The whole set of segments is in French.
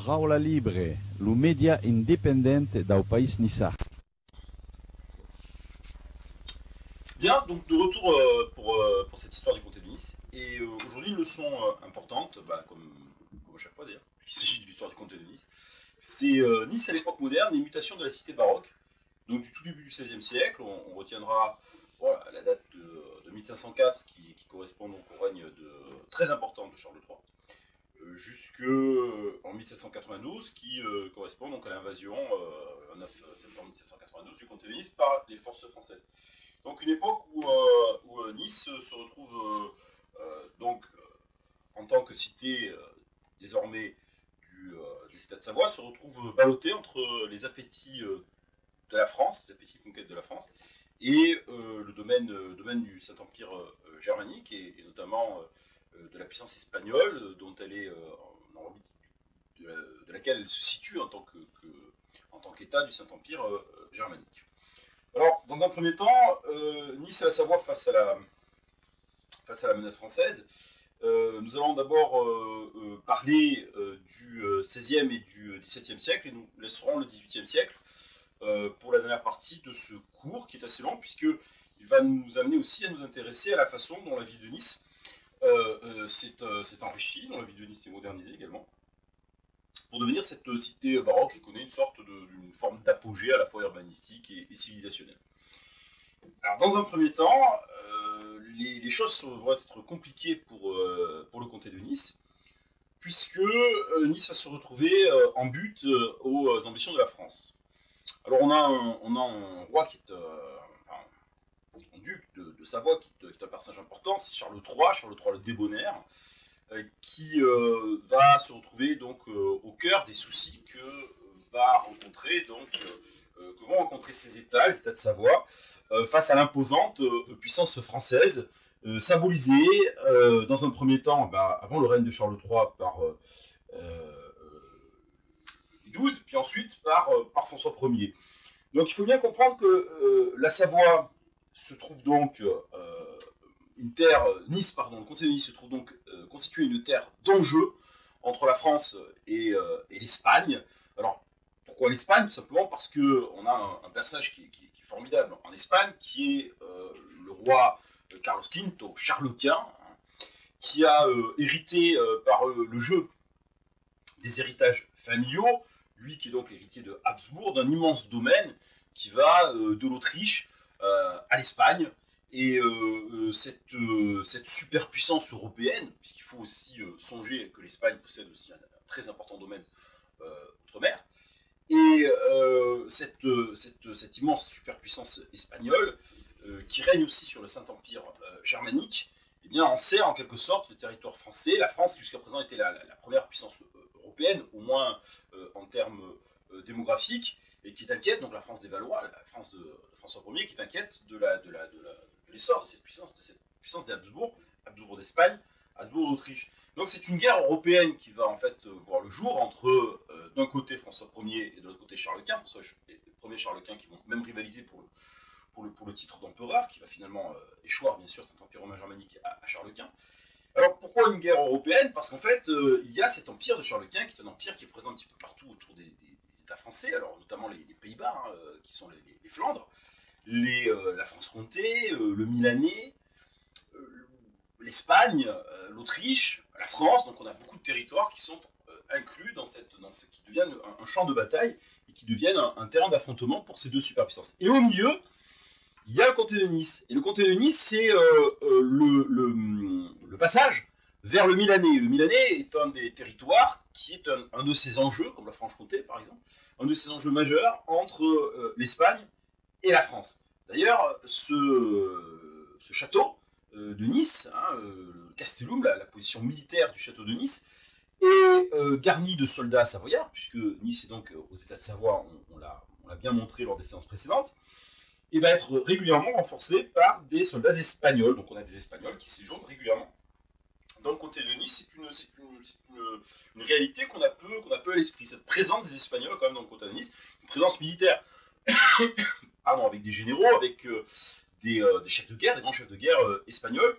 Raola Libre, le média indépendante du pays Nissa. Bien, donc de retour pour cette histoire du comté de Nice. Et aujourd'hui, une leçon importante, comme à chaque fois d'ailleurs, puisqu'il s'agit de l'histoire du comté de Nice, c'est Nice à l'époque moderne, les mutations de la cité baroque, donc du tout début du XVIe siècle. On retiendra voilà, la date de 1504 qui correspond donc au règne très important de Charles III, jusqu'en 1792, qui correspond donc à l'invasion, le 9 septembre 1792, du comté de Nice par les forces françaises. Donc une époque où Nice se retrouve en tant que cité désormais des États de Savoie, se retrouve ballottée entre les appétits de la France, les appétits de conquête de la France, et le domaine du Saint-Empire germanique, et notamment de la puissance espagnole, dont elle est en orbite, de laquelle elle se situe en tant qu'État du Saint-Empire germanique. Alors, dans un premier temps, Nice et la Savoie face à la menace française. Nous allons d'abord parler du XVIe et du XVIIe siècle, et nous laisserons le XVIIIe siècle pour la dernière partie de ce cours, qui est assez long, puisqu'il va nous amener aussi à nous intéresser à la façon dont la ville de Nice s'est enrichie, dont la ville de Nice s'est modernisée également, pour devenir cette cité baroque qui connaît d'une forme d'apogée à la fois urbanistique et civilisationnelle. Alors, dans un premier temps, les choses vont être compliquées pour le comté de Nice, puisque Nice va se retrouver en but aux ambitions de la France. Alors, on a un roi qui est un duc de Savoie, qui est un personnage important, c'est Charles III le Débonnaire, qui va se retrouver donc au cœur des soucis que vont rencontrer ces États, les États de Savoie, face à l'imposante puissance française, symbolisée dans un premier temps, avant le règne de Charles III, par Louis XII, puis ensuite par François Ier. Donc il faut bien comprendre que la Savoie se trouve donc le comté de Nice se trouve donc constitué une terre d'enjeu entre la France et l'Espagne. Alors, pourquoi l'Espagne? Tout simplement parce qu'on a un personnage qui est formidable en Espagne, qui est le roi Carlos V, Charles Quint, qui a hérité par le jeu des héritages familiaux, lui qui est donc l'héritier de Habsbourg, d'un immense domaine qui va de l'Autriche à l'Espagne. Et cette superpuissance européenne, puisqu'il faut aussi songer que l'Espagne possède aussi un très important domaine outre-mer, et cette immense superpuissance espagnole, qui règne aussi sur le Saint-Empire germanique, eh bien, en sert en quelque sorte le territoire français. La France, qui jusqu'à présent était la première puissance européenne, au moins en termes démographiques, et qui est inquiète, donc la France des Valois, la France de François Ier, qui est inquiète de l'essor de cette puissance des Habsbourg d'Espagne, Habsbourg d'Autriche. Donc c'est une guerre européenne qui va en fait voir le jour entre d'un côté François Ier et de l'autre côté Charles Quint. François Ier et Charles Quint qui vont même rivaliser pour le titre d'empereur, qui va finalement échoir bien sûr cet empire romain germanique à Charles Quint. Alors pourquoi une guerre européenne? Parce qu'en fait il y a cet empire de Charles Quint qui est un empire qui est présent un petit peu partout autour des États français, alors notamment les Pays-Bas, qui sont les Flandres, la Franche-Comté, le Milanais, l'Espagne, l'Autriche, la France. Donc on a beaucoup de territoires qui sont inclus dans ce qui deviennent un champ de bataille et qui deviennent un terrain d'affrontement pour ces deux superpuissances. Et au milieu, il y a le comté de Nice. Et le comté de Nice, c'est le passage vers le Milanais. Le Milanais est un des territoires qui est un de ces enjeux, comme la Franche-Comté par exemple, un de ces enjeux majeurs entre l'Espagne et la France. D'ailleurs, ce château de Nice, le Castellum, la position militaire du château de Nice, est garni de soldats savoyards, puisque Nice est donc aux États de Savoie, on l'a bien montré lors des séances précédentes, et va être régulièrement renforcé par des soldats espagnols. Donc on a des Espagnols qui séjournent régulièrement dans le comté de Nice. C'est une réalité qu'on a peu à l'esprit, cette présence des Espagnols quand même dans le comté de Nice, une présence militaire avec des généraux, avec des chefs de guerre, des grands chefs de guerre espagnols,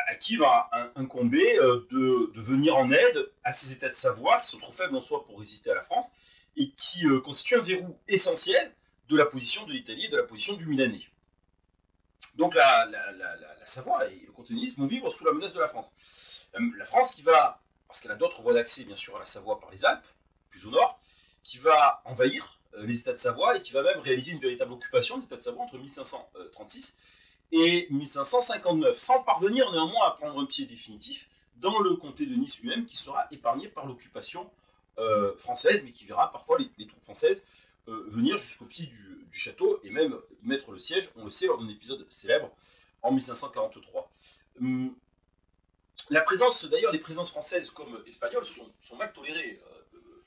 à qui va incomber de venir en aide à ces États de Savoie qui sont trop faibles en soi pour résister à la France et qui constituent un verrou essentiel de la position de l'Italie et de la position du Milanais. Donc la Savoie et le comté de Nice vont vivre sous la menace de la France. La France qui va, parce qu'elle a d'autres voies d'accès bien sûr à la Savoie par les Alpes, plus au nord, qui va envahir les États de Savoie et qui va même réaliser une véritable occupation des États de Savoie entre 1536 et 1559, sans parvenir néanmoins à prendre un pied définitif dans le comté de Nice lui-même, qui sera épargné par l'occupation française, mais qui verra parfois les troupes françaises venir jusqu'au pied du château et même y mettre le siège, on le sait lors d'un épisode célèbre en 1543. La présence, d'ailleurs, les présences françaises comme espagnoles sont mal tolérées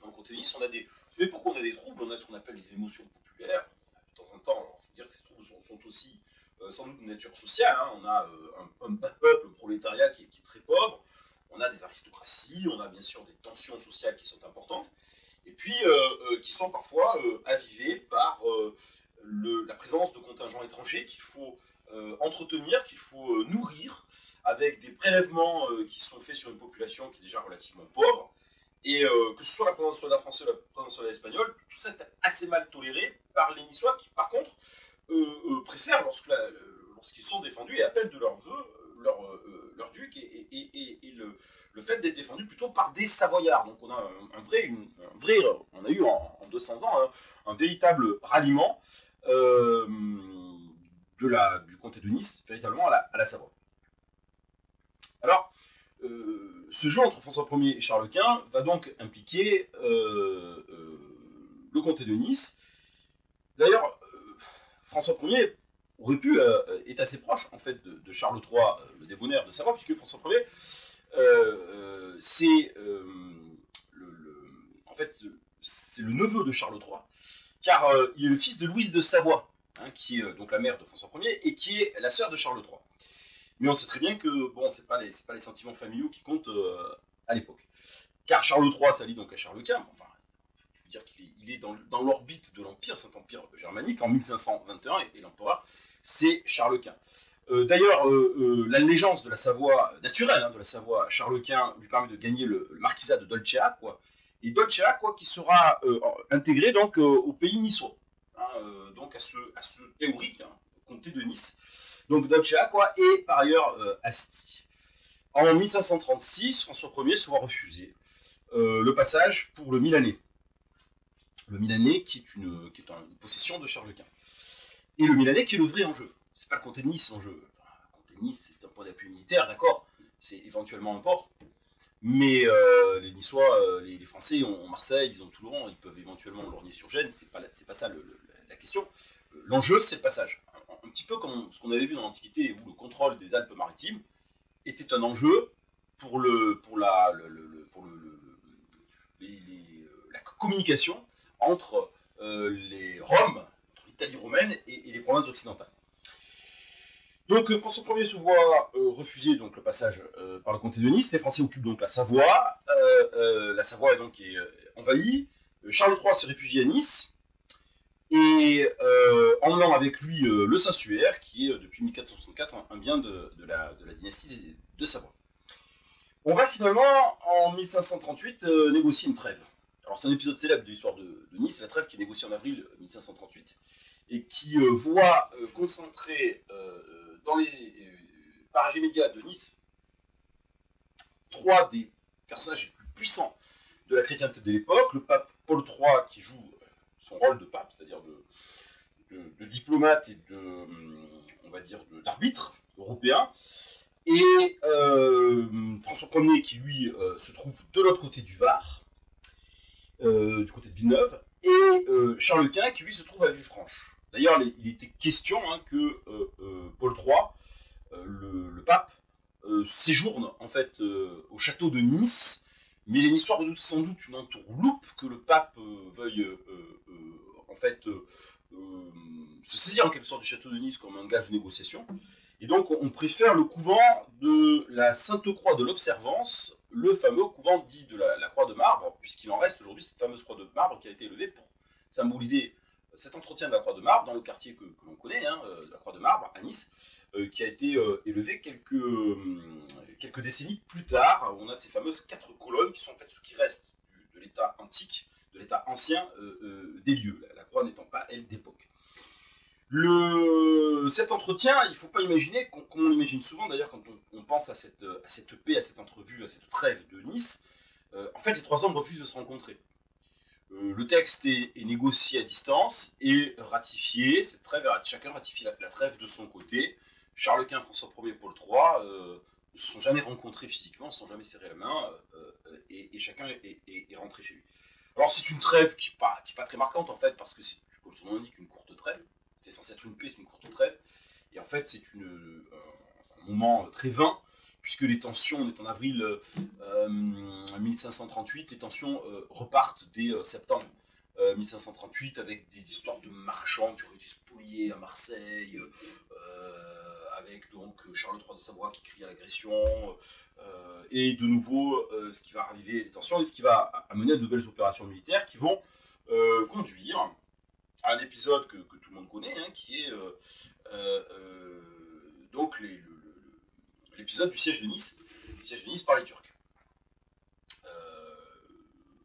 dans le comté de Nice. Vous savez pourquoi on a des troubles? On a ce qu'on appelle les émotions populaires. De temps en temps, il faut dire que ces troubles sont aussi sans doute de nature sociale. Hein. On a un bas peuple, un prolétariat qui est très pauvre. On a des aristocraties, on a bien sûr des tensions sociales qui sont importantes, et puis qui sont parfois avivées par la présence de contingents étrangers qu'il faut entretenir, qu'il faut nourrir, avec des prélèvements qui sont faits sur une population qui est déjà relativement pauvre. Et que ce soit la présence de soldats français ou la présence de soldats espagnols, tout ça est assez mal toléré par les Niçois qui, par contre, préfèrent lorsqu'ils sont défendus et appellent de leur vœu leur duc et le fait d'être défendu plutôt par des Savoyards. Donc on a on a eu en 200 ans un véritable ralliement du comté de Nice, véritablement à la Savoie. Alors, ce jeu entre François Ier et Charles Quint va donc impliquer le comté de Nice. D'ailleurs, François Ier est assez proche en fait de Charles III, le débonnaire de Savoie, puisque François Ier, en fait, c'est le neveu de Charles III, car il est le fils de Louise de Savoie, hein, qui est donc la mère de François Ier et qui est la sœur de Charles III. Mais on sait très bien que bon, c'est pas les sentiments familiaux qui comptent à l'époque, car Charles III s'allie donc à Charles Quint. Enfin, il faut dire qu'il est dans l'orbite de l'Empire, cet empire germanique, en 1521, et l'empereur, c'est Charles Quint. D'ailleurs, l'allégeance de la Savoie, naturelle de la Savoie, Charles Quint lui permet de gagner le marquisat de Dolcea, et Dolcea, qui sera intégré donc au pays niçois, donc à ce théorique comté de Nice. Donc Dolcea, et par ailleurs Asti. En 1536, François Ier se voit refuser le passage pour le Milanais. Le Milanais qui est une possession de Charles Quint. Et le Milanais qui est le vrai enjeu. C'est pas le comté de Nice l'enjeu. Enfin, le comté de Nice, c'est un point d'appui militaire, d'accord. C'est éventuellement un port. Mais les Niçois, les Français ont Marseille, ils ont Toulon, ils peuvent éventuellement lorgner sur Gênes. C'est pas ça la question. L'enjeu, c'est le passage. Un petit peu comme ce qu'on avait vu dans l'Antiquité, où le contrôle des Alpes-Maritimes était un enjeu pour la communication entre Rome, entre l'Italie romaine et les provinces occidentales. Donc François Ier se voit refuser donc, le passage par le comté de Nice. Les Français occupent donc la Savoie. La Savoie est donc envahie. Charles III se réfugie à Nice. Et emmenant avec lui le Saint-Suaire, qui est depuis 1464 un bien de la dynastie de Savoie. On va finalement, en 1538, négocier une trêve. Alors c'est un épisode célèbre de l'histoire de Nice, la trêve qui est négociée en avril 1538, et qui voit concentrer dans les parages immédiats de Nice trois des personnages les plus puissants de la chrétienté de l'époque, le pape Paul III qui joue son rôle de pape, c'est-à-dire de diplomate et d'arbitre européen, et François Ier qui lui se trouve de l'autre côté du Var, du côté de Villeneuve, et Charles Quint qui lui se trouve à Villefranche. D'ailleurs, il était question que Paul III, le pape, séjourne en fait au château de Nice, mais les Niçois redoutent sans doute une entourloupe que le pape veuille en fait se saisir en quelque sorte du château de Nice comme un gage de négociation. Et donc on préfère le couvent de la Sainte-Croix de l'Observance, le fameux couvent dit de la Croix de Marbre, puisqu'il en reste aujourd'hui cette fameuse Croix de Marbre qui a été élevée pour symboliser cet entretien de la Croix de Marbre dans le quartier que l'on connaît, hein, de la Croix de Marbre à Nice, qui a été élevé quelques décennies plus tard. On a ces fameuses 4 colonnes qui sont en fait ce qui reste de l'état antique, de l'état ancien des lieux, la croix n'étant pas, elle, d'époque. Cet entretien, il ne faut pas imaginer, comme on l'imagine souvent d'ailleurs quand on pense à cette paix, à cette entrevue, à cette trêve de Nice, en fait les 3 hommes refusent de se rencontrer. Le texte est négocié à distance et ratifié. Cette trêve, chacun ratifie la trêve de son côté. Charles Quint, François Ier, Paul III ne se sont jamais rencontrés physiquement, ne se sont jamais serrés la main, et chacun est rentré chez lui. Alors c'est une trêve qui n'est pas très marquante en fait, parce que c'est, comme son nom l'indique, une courte trêve. C'était censé être une paix, c'est une courte trêve. Et en fait, c'est un moment très vain, puisque les tensions, on est en avril 1538, les tensions repartent dès septembre 1538 avec des histoires de marchands qui auraient été spoliés à Marseille, avec donc Charles III de Savoie qui crie à l'agression, et de nouveau ce qui va arriver, les tensions, et ce qui va amener à de nouvelles opérations militaires qui vont conduire à un épisode que tout le monde connaît, hein, qui est donc l'épisode du siège de Nice par les Turcs.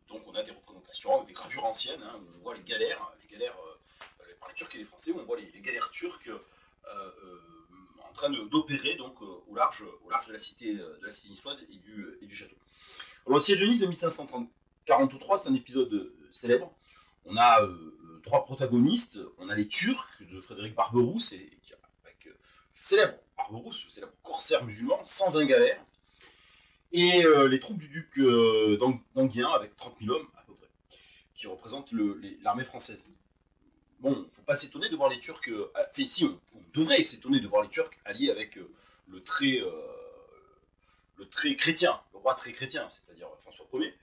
Donc on a des représentations, des gravures anciennes, hein, où on voit les galères par les Turcs et les Français, où on voit les galères turques en train d'opérer donc au large de la cité niçoise et du château. Alors, le siège de Nice de 1543, c'est un épisode célèbre. On a 3 protagonistes. On a les Turcs de Frédéric Barberousse, avec célèbre corsaire musulman, 120 galères, et les troupes du duc d'Enghien avec 30 000 hommes à peu près, qui représentent l'armée française. Bon, il ne faut pas s'étonner de voir les Turcs, si, on devrait s'étonner de voir les Turcs alliés avec le très chrétien, le roi très chrétien, c'est-à-dire François Ier.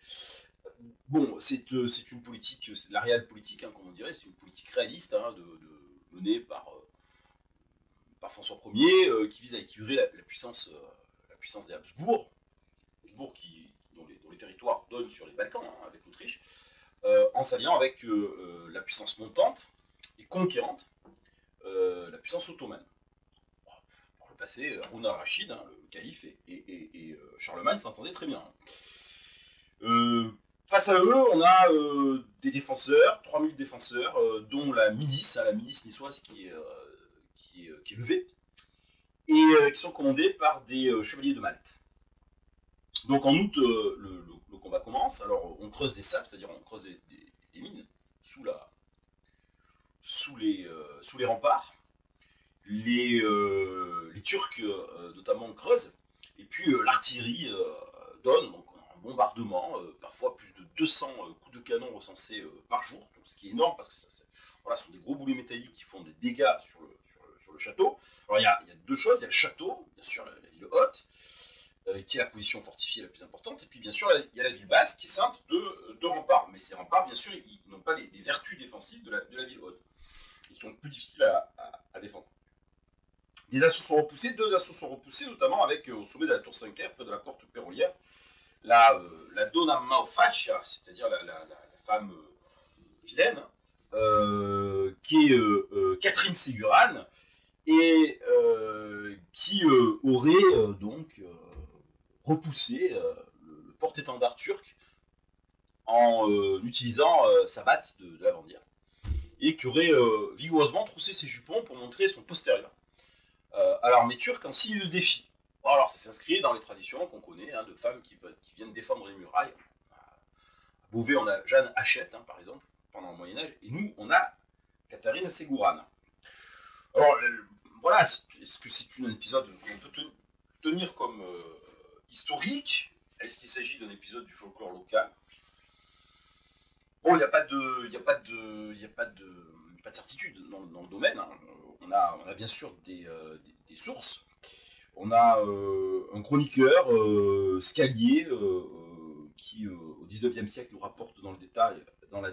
Bon, c'est une politique, c'est de la réelle politique, hein, comme on dirait, c'est une politique réaliste, hein, menée par François Ier, qui vise à équilibrer la puissance des Habsbourg, dont les territoires donnent sur les Balkans, hein, avec l'Autriche, en s'alliant avec la puissance montante et conquérante, la puissance ottomane. Par le passé, Haroun al-Rachid, hein, le calife, et Charlemagne s'entendaient très bien. Face à eux, on a des défenseurs, 3000 défenseurs, dont la milice niçoise qui est levée, et qui sont commandés par des chevaliers de Malte. Donc en août, le combat commence. Alors on creuse des sables, c'est-à-dire on creuse des mines sous les remparts. Les Turcs notamment creusent, et puis l'artillerie donne donc un bombardement, parfois plus de 200 coups de canon recensés par jour, donc ce qui est énorme parce que ce sont des gros boulets métalliques qui font des dégâts sur le château. Alors il y a 2 choses, il y a le château, bien sûr la ville haute, qui est la position fortifiée la plus importante, et puis bien sûr il y a la ville basse qui est ceinte de remparts, mais ces remparts bien sûr ils n'ont pas les vertus défensives de la ville haute, ils sont plus difficiles à défendre. Des assauts sont repoussés, 2 assauts sont repoussés, notamment avec au sommet de la tour Saint-Quer, près de la porte Pérolière, la Donna Maofaccia, c'est-à-dire la femme vilaine, qui est Catherine Ségurane, et qui aurait donc repoussé le porte-étendard turc en utilisant sa batte de lavandière, et qui aurait vigoureusement troussé ses jupons pour montrer son postérieur à l'armée turque en signe de défi. Bon, alors ça s'inscrit dans les traditions qu'on connaît, hein, de femmes qui viennent défendre les murailles. À Beauvais, on a Jeanne Hachette, hein, par exemple, pendant le Moyen-Âge, et nous, on a Catherine Ségurane. Alors, voilà, est-ce que c'est un épisode qu'on peut tenir comme historique? Est-ce qu'il s'agit d'un épisode du folklore local? Bon, il n'y a pas de certitude dans le domaine, hein. On a bien sûr des sources. On a un chroniqueur, Scalier, qui au XIXe siècle nous rapporte dans le détail la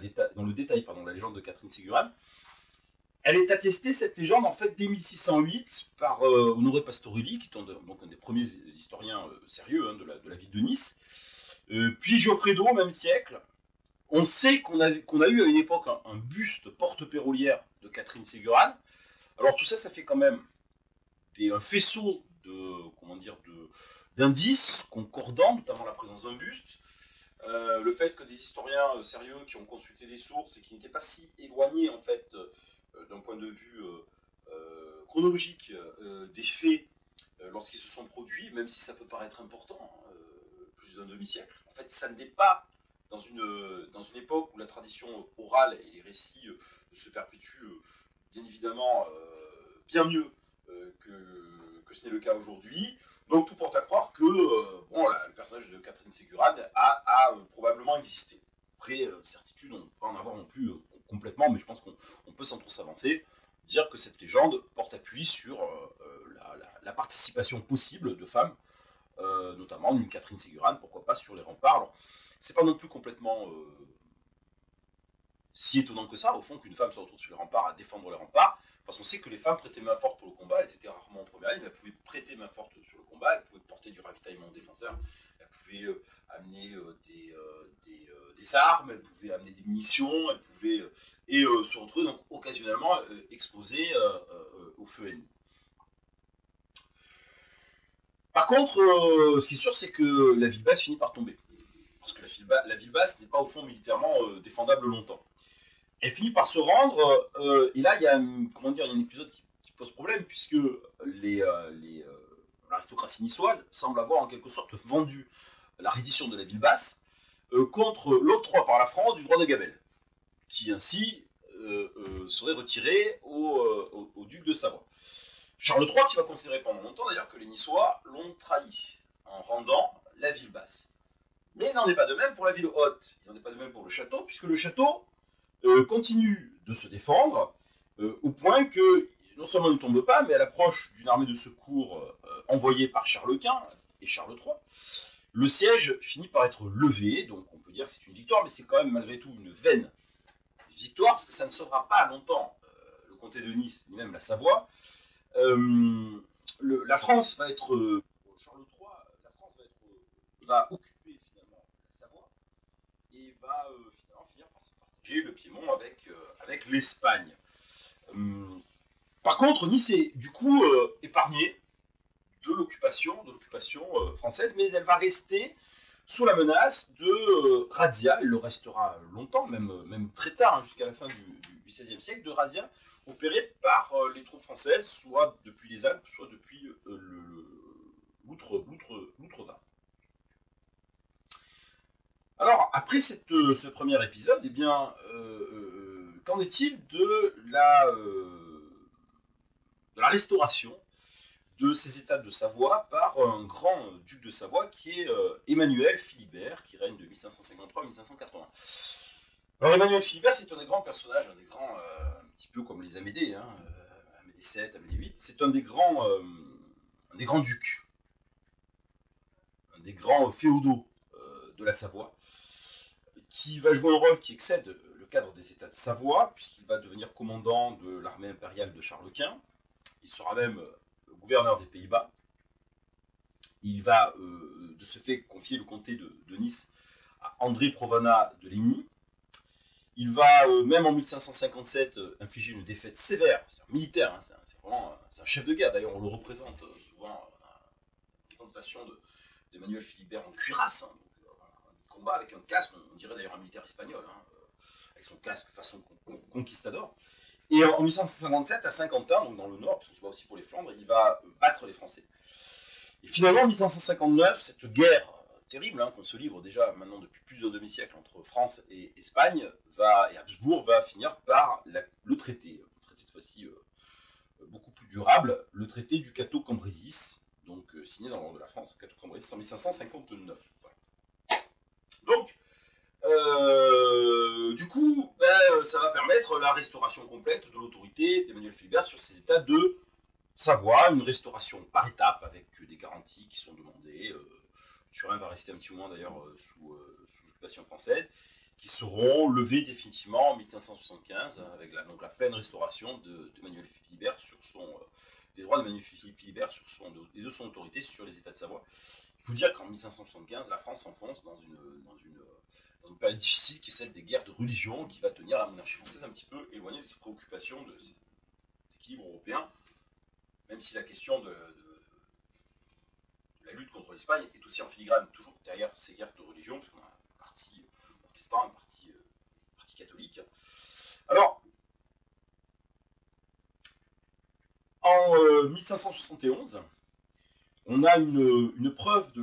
légende de Catherine Ségurane. Elle est attestée, cette légende, en fait, dès 1608 par Honoré Pastorelli, qui est donc un des premiers historiens sérieux, hein, de la ville de Nice. Puis Geoffredo, au même siècle, On sait qu'on a eu à une époque un buste porte-pérolière de Catherine Ségurane. Alors tout ça, ça fait quand même un faisceau d'indices concordants, notamment la présence d'un buste. Le fait que des historiens sérieux qui ont consulté des sources et qui n'étaient pas si éloignés en fait d'un point de vue chronologique des faits lorsqu'ils se sont produits, même si ça peut paraître important, plus d'un demi-siècle, en fait ça n'est pas dans une époque où la tradition orale et les récits se perpétuent bien évidemment bien mieux que ce n'est le cas aujourd'hui. Donc tout porte à croire que le personnage de Catherine Ségurane a probablement existé. Après, certitude, on ne peut pas en avoir non plus complètement, mais je pense qu'on peut sans trop s'avancer, dire que cette légende porte appui sur la participation possible de femmes, notamment d'une Catherine Ségurane, pourquoi pas sur les remparts. Alors, c'est pas non plus complètement si étonnant que ça, au fond, qu'une femme se retrouve sur les remparts à défendre les remparts, parce qu'on sait que les femmes prêtaient main forte pour le combat, elles étaient rarement en première ligne, mais elles pouvaient prêter main forte sur le combat, elles pouvaient porter du ravitaillement aux défenseurs, elles pouvaient amener des armes, elles pouvaient amener des munitions, elles pouvaient se retrouver donc occasionnellement exposées au feu ennemi. Par contre, ce qui est sûr, c'est que la ville basse finit par tomber. Parce que la ville basse n'est pas au fond militairement défendable longtemps. Elle finit par se rendre, et là il y a un épisode qui pose problème, puisque l'aristocratie niçoise semble avoir en quelque sorte vendu la reddition de la ville basse contre l'octroi par la France du droit de Gabelle, qui ainsi serait retiré au duc de Savoie. Charles III qui va considérer pendant longtemps d'ailleurs que les Niçois l'ont trahi en rendant la ville basse. Mais il n'en est pas de même pour la ville haute, il n'en est pas de même pour le château, puisque le château continue de se défendre au point que non seulement il ne tombe pas, mais à l'approche d'une armée de secours envoyée par Charles Quint et Charles III, le siège finit par être levé, donc on peut dire que c'est une victoire, mais c'est quand même malgré tout une vaine victoire, parce que ça ne sauvera pas longtemps le comté de Nice, ni même la Savoie. La France va être... Charles III, la France va occuper finalement la Savoie, et va finalement finir par se partager le Piémont avec l'Espagne. Par contre, Nice est du coup épargnée de l'occupation française, mais elle va rester sous la menace de razzias. Elle le restera longtemps, même très tard, jusqu'à la fin du XVIe siècle, de razzias opérées par les troupes françaises, soit depuis les Alpes, soit depuis l'Outre-Var. Alors, après ce premier épisode, eh bien, qu'en est-il de la restauration de ces États de Savoie par un grand duc de Savoie qui est Emmanuel Philibert, qui règne de 1553 à 1580. Alors Emmanuel Philibert, c'est un des grands personnages, un petit peu comme les Amédées, Amédée VII, Amédée VIII, c'est un des grands ducs, un des grands féodaux de la Savoie, qui va jouer un rôle qui excède le cadre des États de Savoie, puisqu'il va devenir commandant de l'armée impériale de Charles Quint. Il sera même gouverneur des Pays-Bas. Il va de ce fait confier le comté de Nice à André Provana de Ligny. Il va même en 1557 infliger une défaite sévère, c'est un militaire, c'est un chef de guerre, d'ailleurs on le représente souvent la représentation d'Emmanuel Philibert en cuirasse, un combat avec un casque, on dirait d'ailleurs un militaire espagnol, avec son casque façon conquistador. Et en 1557, à Saint-Quentin, donc dans le nord, parce qu'on se bat aussi pour les Flandres, il va battre les Français. Et finalement, en 1559, cette guerre terrible qu'on se livre déjà maintenant depuis plus d'un demi-siècle entre France et Espagne, et Habsbourg va finir par le traité cette fois-ci beaucoup plus durable, le traité du Cateau-Cambrésis, donc signé dans le nord de la France, Cateau-Cambrésis en 1559. Donc, du coup, ça va permettre la restauration complète de l'autorité d'Emmanuel Philibert sur ces États de Savoie, une restauration par étapes avec des garanties qui sont demandées. Turin va rester un petit moment d'ailleurs sous occupation française. qui seront levées définitivement en 1575, avec donc la pleine restauration d'Emmanuel Philibert des droits d'Emmanuel Philibert et de son autorité sur les États de Savoie. Il faut dire qu'en 1575, la France s'enfonce dans une période difficile qui est celle des guerres de religion, qui va tenir la monarchie française un petit peu éloignée de ses préoccupations de l'équilibre européen, même si la question de la lutte contre l'Espagne est aussi en filigrane toujours derrière ces guerres de religion, parce qu'on a un parti protestant, un parti catholique. Alors, en 1571, on a une preuve de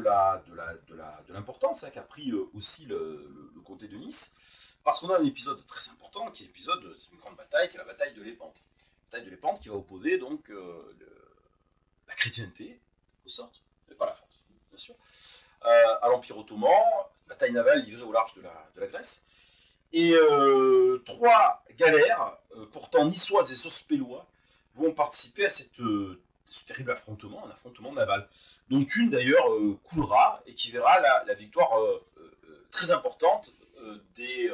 l'importance qu'a pris aussi le comté de Nice, parce qu'on a un épisode très important, qui est c'est une grande bataille, qui est la bataille de Lépante. La bataille de Lépante qui va opposer donc la chrétienté, en sorte, mais pas la France, bien sûr, à l'Empire ottoman, bataille navale livrée au large de la Grèce. Et 3 galères portant niçoises et sospellois vont participer à ce terrible affrontement, un affrontement naval, dont une d'ailleurs coulera et qui verra la victoire très importante des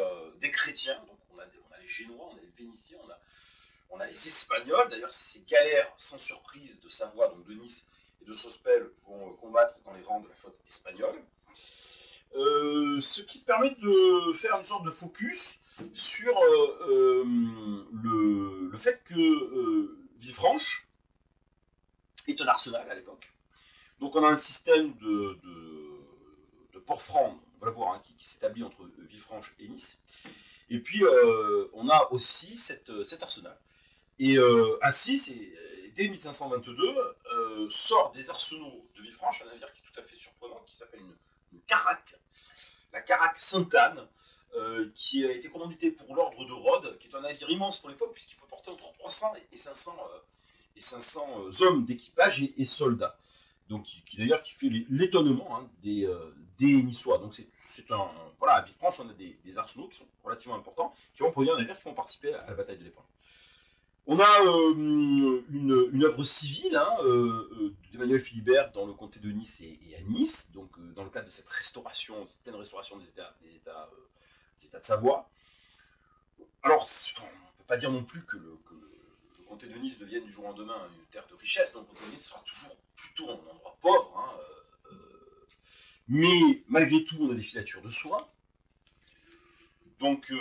chrétiens. Donc on a les Génois, on a les Vénitiens, on a les Espagnols. D'ailleurs, ces galères, sans surprise, de Savoie, donc de Nice et de Sospel, vont combattre dans les rangs de la flotte espagnole. Ce qui permet de faire une sorte de focus sur le fait que Villefranche est un arsenal à l'époque. Donc on a un système de port franc, on va le voir, qui s'établit entre Villefranche et Nice. Et puis on a aussi cet arsenal. Et ainsi, dès 1522, sort des arsenaux de Villefranche un navire qui est tout à fait surprenant, qui s'appelle une caraque, la caraque Sainte-Anne, qui a été commanditée pour l'ordre de Rhodes, qui est un navire immense pour l'époque, puisqu'il peut porter entre 300 et 500 hommes d'équipage et soldats. Donc, qui d'ailleurs qui fait l'étonnement des Niçois. Donc, voilà, à Villefranche, on a des arsenaux qui sont relativement importants, qui vont produire un navire qui vont participer à la bataille de Lépante. On a une œuvre civile d'Emmanuel Philibert dans le comté de Nice et à Nice, donc dans le cadre de cette pleine restauration des États de Savoie. Alors, on ne peut pas dire non plus que le comté de Nice devienne du jour au lendemain une terre de richesse, donc le comté de Nice sera toujours plutôt un endroit pauvre, mais malgré tout, on a des filatures de soie. Donc,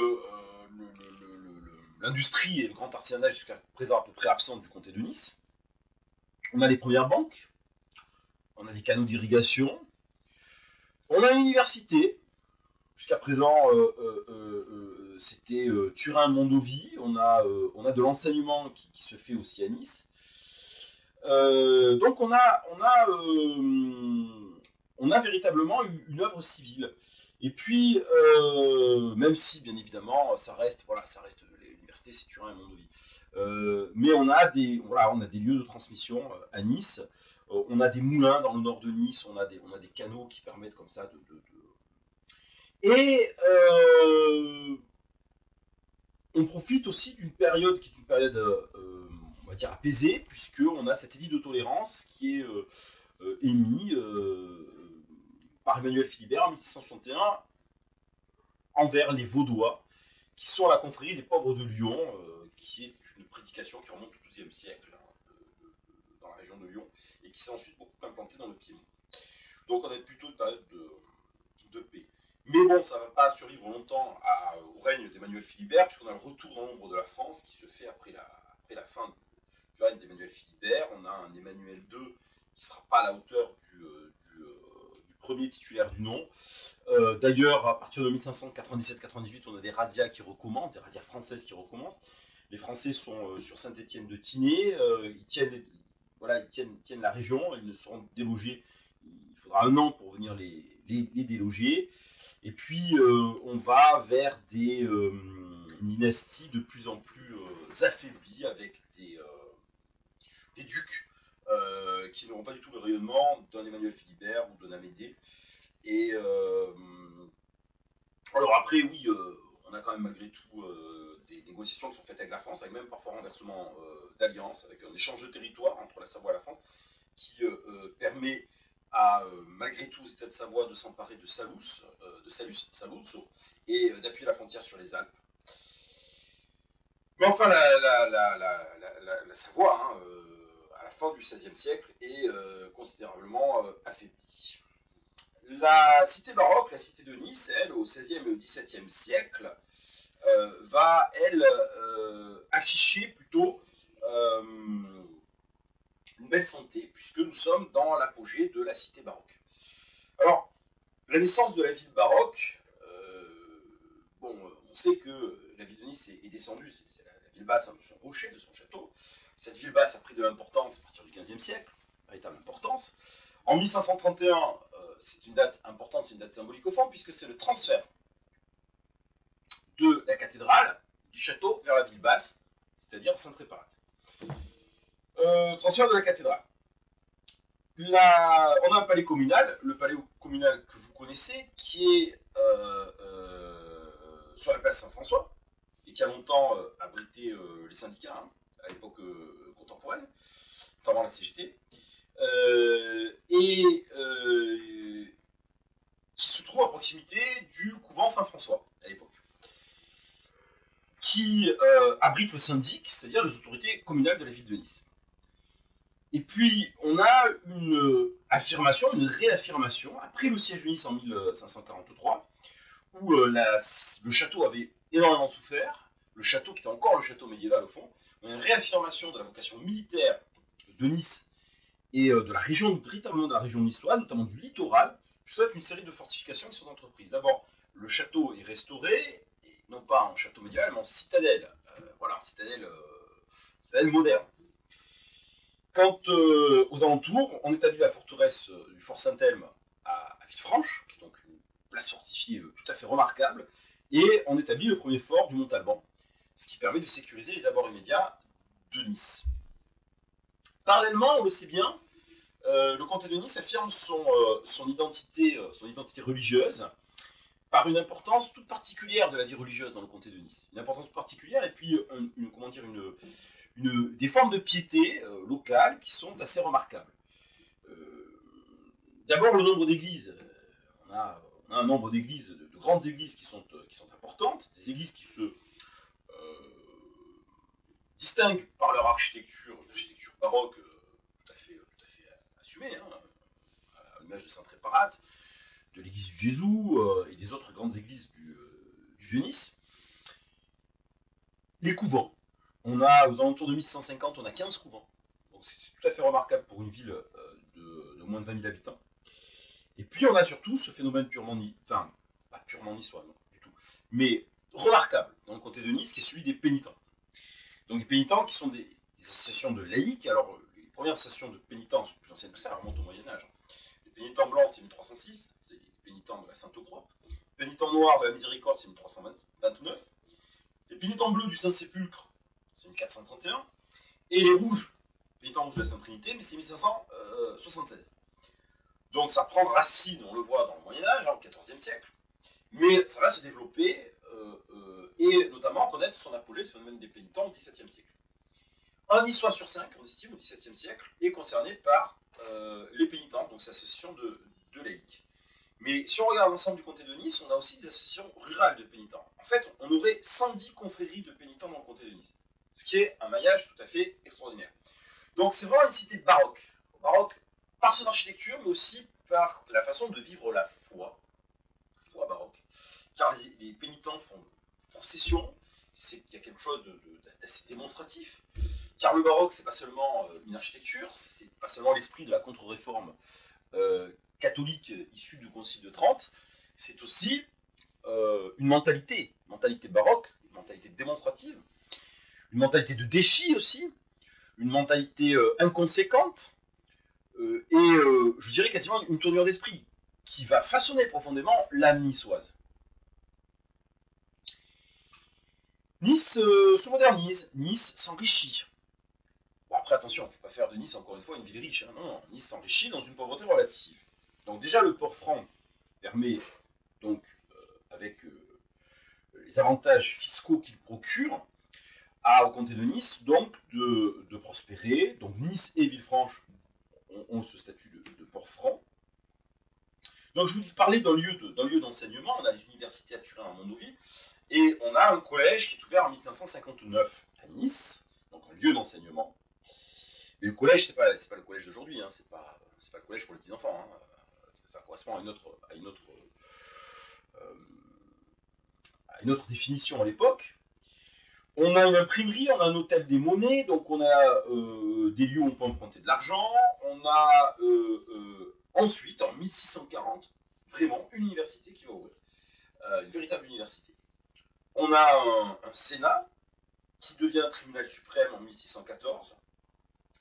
l'industrie et le grand artisanat jusqu'à présent à peu près absents du comté de Nice. On a les premières banques, on a des canaux d'irrigation, on a une université. Jusqu'à présent, c'était Turin-Mondovì. On a de l'enseignement qui se fait aussi à Nice. Donc on a véritablement une œuvre civile. Et puis, même si bien évidemment, ça reste l'université, c'est Turin et Mondovì. Mais on a des lieux de transmission à Nice. On a des moulins dans le nord de Nice. On a des canaux qui permettent comme ça Et on profite aussi d'une période qui est une période, on va dire, apaisée, puisqu'on a cet édit de tolérance qui est émis par Emmanuel Philibert en 1661 envers les Vaudois, qui sont la confrérie des pauvres de Lyon, qui est une prédication qui remonte au XIIe siècle dans la région de Lyon, et qui s'est ensuite beaucoup implantée dans le Piémont. Donc on est plutôt une période de paix. Mais bon, ça ne va pas survivre longtemps au règne d'Emmanuel Philibert, puisqu'on a le retour dans l'ombre de la France qui se fait après la fin du règne d'Emmanuel Philibert. On a un Emmanuel II qui ne sera pas à la hauteur du premier titulaire du nom. D'ailleurs, à partir de 1597-98, on a des razzias qui recommencent, des razzias françaises qui recommencent. Les Français sont sur Saint-Étienne de Tinée, ils tiennent la région, ils ne seront délogés. Il faudra 1 an pour venir les déloger. Et puis, on va vers des dynasties de plus en plus affaiblies, avec des ducs qui n'auront pas du tout le rayonnement d'un Emmanuel Philibert ou d'un Amédée. Et alors après, oui, on a quand même malgré tout des négociations qui sont faites avec la France, avec même parfois renversement d'alliance, avec un échange de territoire entre la Savoie et la France, qui permet à, malgré tout, aux États de Savoie de s'emparer de Saluzzo, et d'appuyer la frontière sur les Alpes. Mais enfin, la Savoie, hein, à la fin du XVIe siècle, est considérablement affaiblie. La cité baroque, la cité de Nice, elle, au XVIe et au XVIIe siècle, va, elle, afficher plutôt une belle santé, puisque nous sommes dans l'apogée de la cité baroque. Alors, la naissance de la ville baroque, bon, on sait que la ville de Nice est descendue, c'est la ville basse, hein, de son rocher, de son château. Cette ville basse a pris de l'importance à partir du XVe siècle, véritable importance. En 1531, c'est une date importante, c'est une date symbolique au fond, puisque c'est le transfert de la cathédrale du château vers la ville basse, c'est-à-dire Sainte-Réparate. Transfert de la cathédrale. On a un palais communal, le palais communal que vous connaissez, qui est sur la place Saint-François, et qui a longtemps abrité les syndicats, hein, à l'époque contemporaine, notamment la CGT, et qui se trouve à proximité du couvent Saint-François, à l'époque, qui abrite le syndic, c'est-à-dire les autorités communales de la ville de Nice. Et puis, on a une affirmation, une réaffirmation, après le siège de Nice en 1543, où le château avait énormément souffert, le château qui était encore le château médiéval au fond, on a une réaffirmation de la vocation militaire de Nice et de la région, véritablement de la région niçoise, notamment du littoral, jusqu'à une série de fortifications qui sont entreprises. D'abord, le château est restauré, et non pas en château médiéval, mais en citadelle, voilà, citadelle moderne. Quant aux alentours, on établit la forteresse du Fort Saint-Elme à Villefranche, qui est donc une place fortifiée tout à fait remarquable, et on établit le premier fort du Mont-Alban, ce qui permet de sécuriser les abords immédiats de Nice. Parallèlement, on le sait bien, le comté de Nice affirme son identité religieuse par une importance toute particulière de la vie religieuse dans le comté de Nice. Une importance particulière et puis des formes de piété locales qui sont assez remarquables. D'abord, le nombre d'églises. On a un nombre d'églises, de grandes églises qui sont importantes, des églises qui se distinguent par leur architecture, une architecture baroque tout à fait assumée, hein, à l'image de Sainte-Réparate, de l'église du Jésus et des autres grandes églises du Vieux-Nice. Les couvents. On a, aux alentours de 1150, on a 15 couvents. Donc c'est tout à fait remarquable pour une ville de moins de 20 000 habitants. Et puis on a surtout ce phénomène pas purement niçois, non, du tout, mais remarquable dans le comté de Nice, qui est celui des pénitents. Donc les pénitents qui sont des associations de laïcs. Alors les premières associations de pénitents sont plus anciennes que ça, elles remontent au Moyen-Âge. Les pénitents blancs, c'est 1306, c'est les pénitents de la Sainte-Croix. Les pénitents noirs de la Miséricorde, c'est 1329. Les pénitents bleus du Saint-Sépulcre, c'est 1431. Et les rouges, pénitents rouges de la Sainte-Trinité, mais c'est 1576. Donc ça prend racine, on le voit dans le Moyen-Âge, hein, au XIVe siècle, mais ça va se développer et notamment connaître son apogée, ce phénomène des pénitents au XVIIe siècle. Un niçois sur 5, on estime, au XVIIe siècle, est concerné par les pénitents, donc cette association de laïcs. Mais si on regarde l'ensemble du comté de Nice, on a aussi des associations rurales de pénitents. En fait, on aurait 110 confréries de pénitents dans le comté de Nice, ce qui est un maillage tout à fait extraordinaire. Donc c'est vraiment une cité baroque. Baroque par son architecture, mais aussi par la façon de vivre la foi baroque. Car les pénitents font procession, il y a quelque chose d'assez démonstratif. Car le baroque, c'est pas seulement une architecture, c'est pas seulement l'esprit de la contre-réforme catholique issue du Concile de Trente, c'est aussi une mentalité baroque, une mentalité démonstrative, une mentalité de défi aussi, une mentalité inconséquente, et je dirais quasiment une tournure d'esprit qui va façonner profondément l'âme niçoise. Nice se modernise, Nice s'enrichit. Bon, après, attention, il ne faut pas faire de Nice, encore une fois, une ville riche. Hein. Non, Nice s'enrichit dans une pauvreté relative. Donc déjà, le port franc permet, donc, avec les avantages fiscaux qu'il procure, au comté de Nice, donc, de prospérer. Donc Nice et Villefranche ont ce statut de port franc, Donc je vous parlais d'un lieu d'enseignement. On a les universités à Turin, à Mondovì, et on a un collège qui est ouvert en 1559 à Nice, donc un lieu d'enseignement. Mais le collège, c'est pas le collège d'aujourd'hui, hein, c'est pas le collège pour les petits enfants. Hein. Ça correspond euh, à une autre définition à l'époque. On a une imprimerie, on a un hôtel des monnaies, donc on a des lieux où on peut emprunter de l'argent. On a ensuite, en 1640, vraiment une université qui va ouvrir, une véritable université. On a un Sénat qui devient un tribunal suprême en 1614,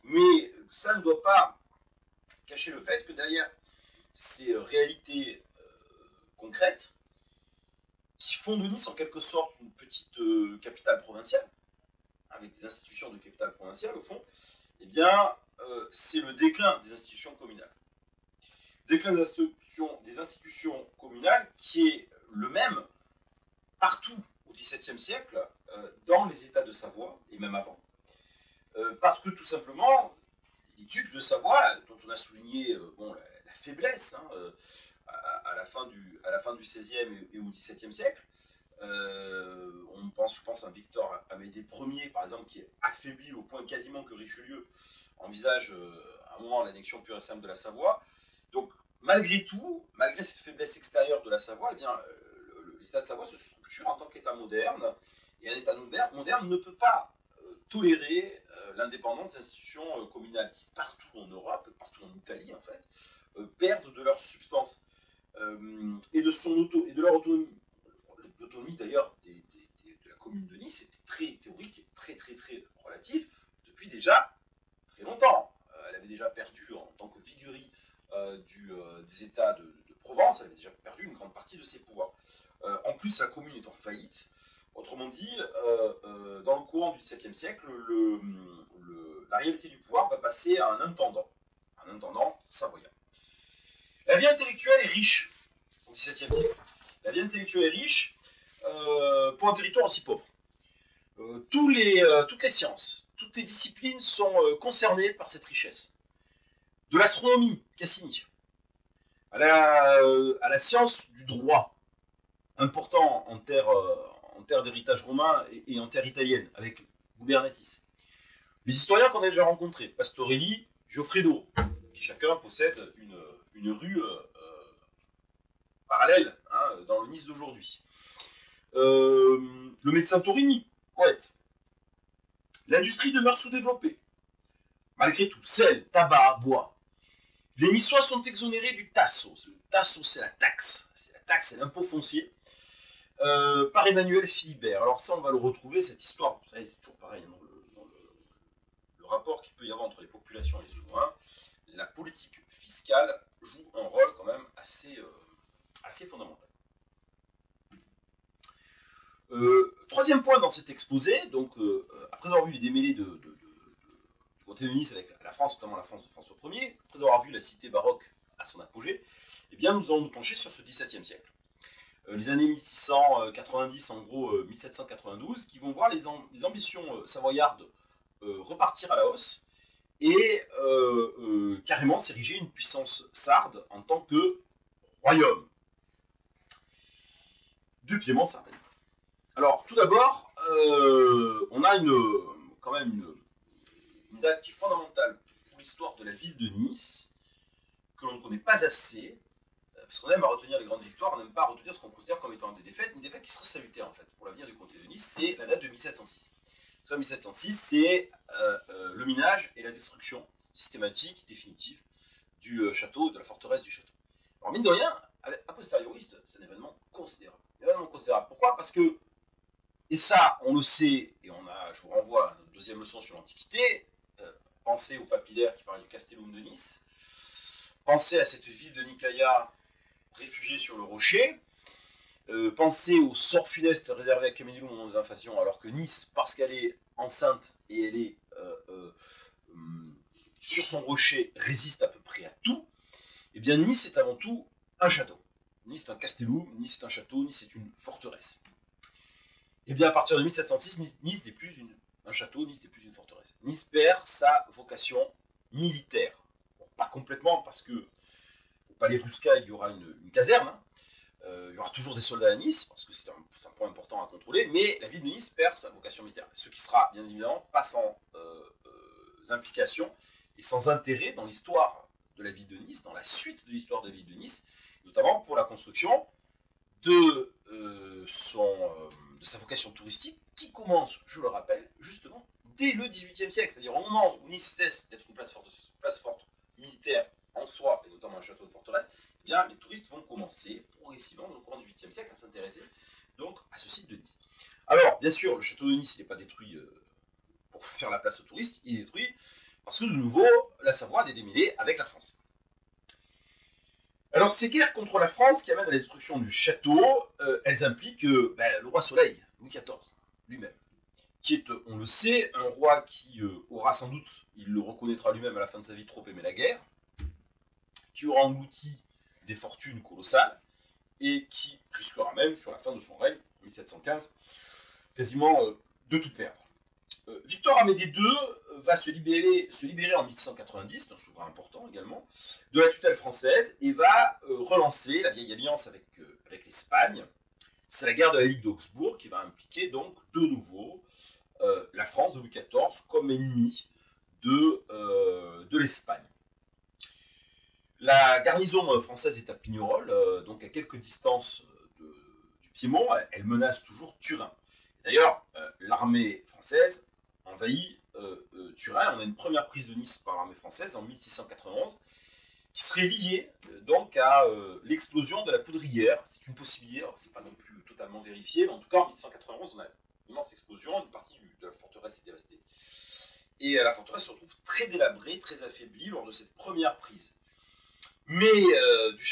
mais ça ne doit pas cacher le fait que derrière ces réalités concrètes, qui font de Nice en quelque sorte une petite capitale provinciale, avec des institutions de capitale provinciale au fond, eh bien, c'est le déclin des institutions communales. Le déclin des institutions communales qui est le même partout au XVIIe siècle, dans les États de Savoie, et même avant, parce que tout simplement, les ducs de Savoie, dont on a souligné la faiblesse à la fin du XVIe et au XVIIe siècle, je pense à Victor Amédée Ier, par exemple, qui est affaibli au point quasiment que Richelieu envisage à un moment l'annexion pure et simple de la Savoie. Donc, malgré tout, malgré cette faiblesse extérieure de la Savoie, eh bien, l'État de Savoie se structure en tant qu'État moderne, et un État moderne ne peut pas tolérer l'indépendance des institutions communales qui, partout en Europe, partout en Italie, en fait, perdent de leur substance et de leur autonomie. L'autonomie, d'ailleurs, de la commune de Nice était très théorique et très relative depuis déjà très longtemps. Elle avait déjà perdu, en tant que viguerie des États de Provence, elle avait déjà perdu une grande partie de ses pouvoirs. En plus, la commune est en faillite. Autrement dit, dans le courant du XVIIe siècle, la réalité du pouvoir va passer à un intendant savoyard. La vie intellectuelle est riche au XVIIe siècle. La vie intellectuelle est riche pour un territoire aussi pauvre. Toutes les sciences, toutes les disciplines sont concernées par cette richesse. De l'astronomie, Cassini, à la science du droit, important en terre d'héritage romain et en terre italienne, avec Gubernatis. Les historiens qu'on a déjà rencontrés, Pastorelli, Gioffredo, qui chacun possède une rue parallèle dans le Nice d'aujourd'hui. Le médecin Torini, poète. L'industrie demeure sous-développée. Malgré tout, sel, tabac, bois. Les Niçois sont exonérés du tasso. Le tasso, c'est la taxe. C'est l'impôt foncier. Par Emmanuel Philibert. Alors ça, on va le retrouver, cette histoire. Vous savez, c'est toujours pareil, dans le rapport qu'il peut y avoir entre les populations et les souverains. La politique fiscale joue un rôle quand même assez fondamental. Troisième point dans cet exposé, donc après avoir vu les démêlés du comté de Nice avec la France, notamment la France de François Ier, après avoir vu la cité baroque à son apogée, eh bien nous allons nous pencher sur ce XVIIe siècle. Les années 1690, en gros 1792, qui vont voir les ambitions savoyardes repartir à la hausse et carrément s'ériger une puissance sarde en tant que royaume du Piémont sardaigne. Alors, tout d'abord, on a quand même une date qui est fondamentale pour l'histoire de la ville de Nice, que l'on ne connaît pas assez, parce qu'on aime à retenir les grandes victoires, on n'aime pas à retenir ce qu'on considère comme étant des défaites, une défaite qui serait salutaire en fait pour l'avenir du comté de Nice, c'est la date de 1706. En 1706, c'est le minage et la destruction systématique, définitive, du château, de la forteresse du château. Alors, mine de rien, a posteriori, c'est un événement considérable. Pourquoi ? Parce que, et ça, on le sait, et je vous renvoie à notre deuxième leçon sur l'Antiquité, pensez au papillaire qui parlait du Castellum de Nice, pensez à cette ville de Nicaea réfugiée sur le rocher, pensez au sort funeste réservé à Caménélum en nos invasions, alors que Nice, parce qu'elle est enceinte et elle est sur son rocher, résiste à peu près à tout, et bien Nice est avant tout un château. Nice est un castellum, Nice est un château, Nice est une forteresse. Et bien à partir de 1706, Nice n'est plus un château, Nice n'est plus une forteresse. Nice perd sa vocation militaire. Bon, pas complètement, parce que au palais Rusca, il y aura une caserne. Hein. Il y aura toujours des soldats à Nice, parce que c'est un point important à contrôler, mais la ville de Nice perd sa vocation militaire. Ce qui sera, bien évidemment, pas sans implication et sans intérêt dans l'histoire de la ville de Nice, dans la suite de l'histoire de la ville de Nice, notamment pour la construction de sa vocation touristique, qui commence, je le rappelle, justement, dès le XVIIIe siècle, c'est-à-dire au moment où Nice cesse d'être une place forte militaire en soi, et notamment un château de forteresse, eh bien, les touristes vont commencer progressivement, au cours du XVIIIe siècle, à s'intéresser donc à ce site de Nice. Alors, bien sûr, le château de Nice n'est pas détruit pour faire la place aux touristes, il est détruit parce que, de nouveau, la Savoie est démêlée avec la France. Alors, ces guerres contre la France qui amènent à la destruction du château, elles impliquent le roi Soleil, Louis XIV, lui-même, qui est, on le sait, un roi qui aura sans doute, il le reconnaîtra lui-même à la fin de sa vie, trop aimé la guerre, qui aura englouti des fortunes colossales, et qui risquera même, sur la fin de son règne, en 1715, quasiment de tout perdre. Victor Amédée II va se libérer en 1690, un souverain important également, de la tutelle française, et va relancer la vieille alliance avec l'Espagne. C'est la guerre de la Ligue d'Augsbourg qui va impliquer donc de nouveau la France de Louis XIV comme ennemie de l'Espagne. La garnison française est à Pignerol, donc à quelques distances du Piémont. Elle menace toujours Turin. D'ailleurs, l'armée française envahit Turin. On a une première prise de Nice par l'armée française en 1691, qui serait liée donc à l'explosion de la poudrière. C'est une possibilité, c'est pas non plus totalement vérifié, mais en tout cas en 1691, on a une immense explosion, une partie de la forteresse est dévastée. Et la forteresse se retrouve très délabrée, très affaiblie lors de cette première prise. Mais du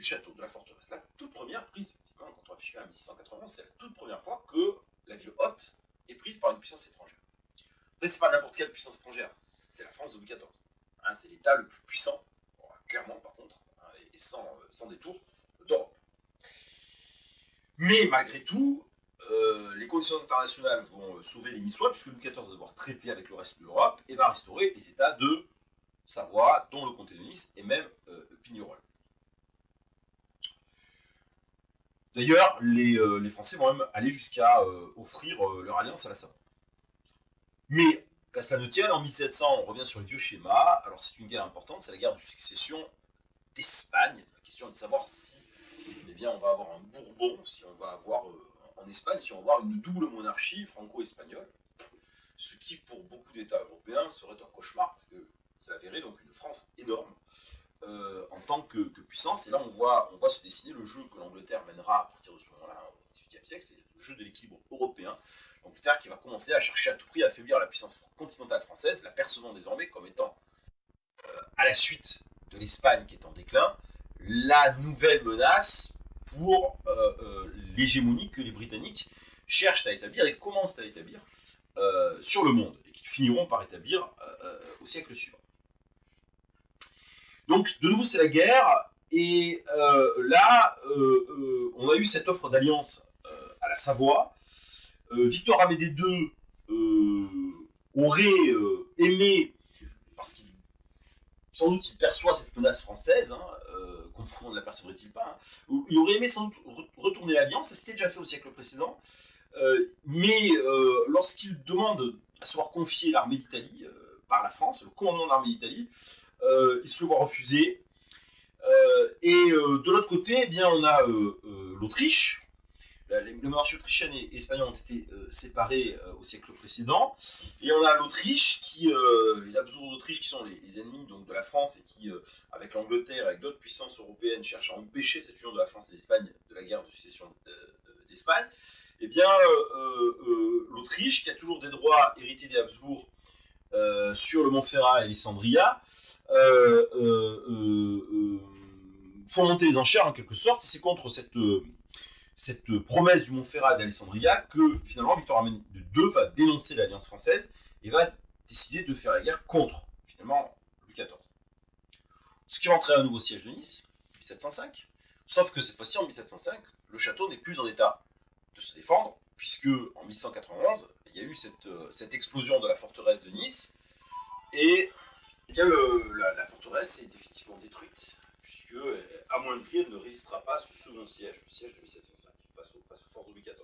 château, de la forteresse, la toute première prise, quand on réfléchit à 1691, c'est la toute première fois que la ville haute est prise par une puissance étrangère. Mais c'est pas n'importe quelle puissance étrangère, c'est la France de Louis XIV. Hein, c'est l'État le plus puissant, clairement par contre, hein, et sans détour, d'Europe. Mais malgré tout, les conditions internationales vont sauver les Niçois, puisque Louis XIV va devoir traiter avec le reste de l'Europe et va restaurer les États de Savoie, dont le comté de Nice et même Pignerol. D'ailleurs, les Français vont même aller jusqu'à offrir leur alliance à la Savoie. Mais, qu'à cela ne tienne, en 1700, on revient sur le vieux schéma. Alors, c'est une guerre importante, c'est la guerre de succession d'Espagne. La question est de savoir si on va avoir un Bourbon, si on va avoir en Espagne, si on va avoir une double monarchie franco-espagnole. Ce qui, pour beaucoup d'États européens, serait un cauchemar, parce que ça verrait donc une France énorme en tant que puissance. Et là, on voit se dessiner le jeu que l'Angleterre mènera à partir de ce moment-là, au XVIIIe siècle, c'est le jeu de l'équilibre européen. L'Angleterre qui va commencer à chercher à tout prix à affaiblir la puissance continentale française, la percevant désormais comme étant, à la suite de l'Espagne qui est en déclin, la nouvelle menace pour l'hégémonie que les Britanniques cherchent à établir et commencent à établir sur le monde, et qui finiront par établir au siècle suivant. Donc, de nouveau, c'est la guerre, et là, on a eu cette offre d'alliance à la Savoie. Victor Amédée II aurait aimé, parce qu'il sans doute il perçoit cette menace française, hein, comment ne l'apercevrait-il pas, hein, il aurait aimé sans doute retourner l'alliance, ça s'était déjà fait au siècle précédent, mais lorsqu'il demande à se voir confier l'armée d'Italie par la France, le commandement de l'armée d'Italie, il se le voit refuser. Et de l'autre côté, eh bien, on a l'Autriche. Les monarchies autrichiennes et espagnoles ont été séparées au siècle précédent. Et on a l'Autriche, les Habsbourg d'Autriche, qui sont les ennemis donc, de la France et qui, avec l'Angleterre, avec d'autres puissances européennes, cherchent à empêcher cette union de la France et d'Espagne de la guerre de succession d'Espagne. Eh bien, l'Autriche, qui a toujours des droits hérités des Habsbourg sur le Montferrat et l'Alessandria, font monter les enchères en quelque sorte. C'est contre cette promesse du Montferrat et d'Alessandria que finalement Victor Amédée II va dénoncer l'Alliance française et va décider de faire la guerre contre finalement Louis XIV. Ce qui va entraîner un nouveau siège de Nice, 1705, sauf que cette fois-ci en 1705, le château n'est plus en état de se défendre, puisque en 1191, il y a eu cette explosion de la forteresse de Nice, et bien, la forteresse est définitivement détruite, puisque amoindrie, elle ne résistera pas à ce second siège, le siège de 1705, face aux forces de Louis XIV.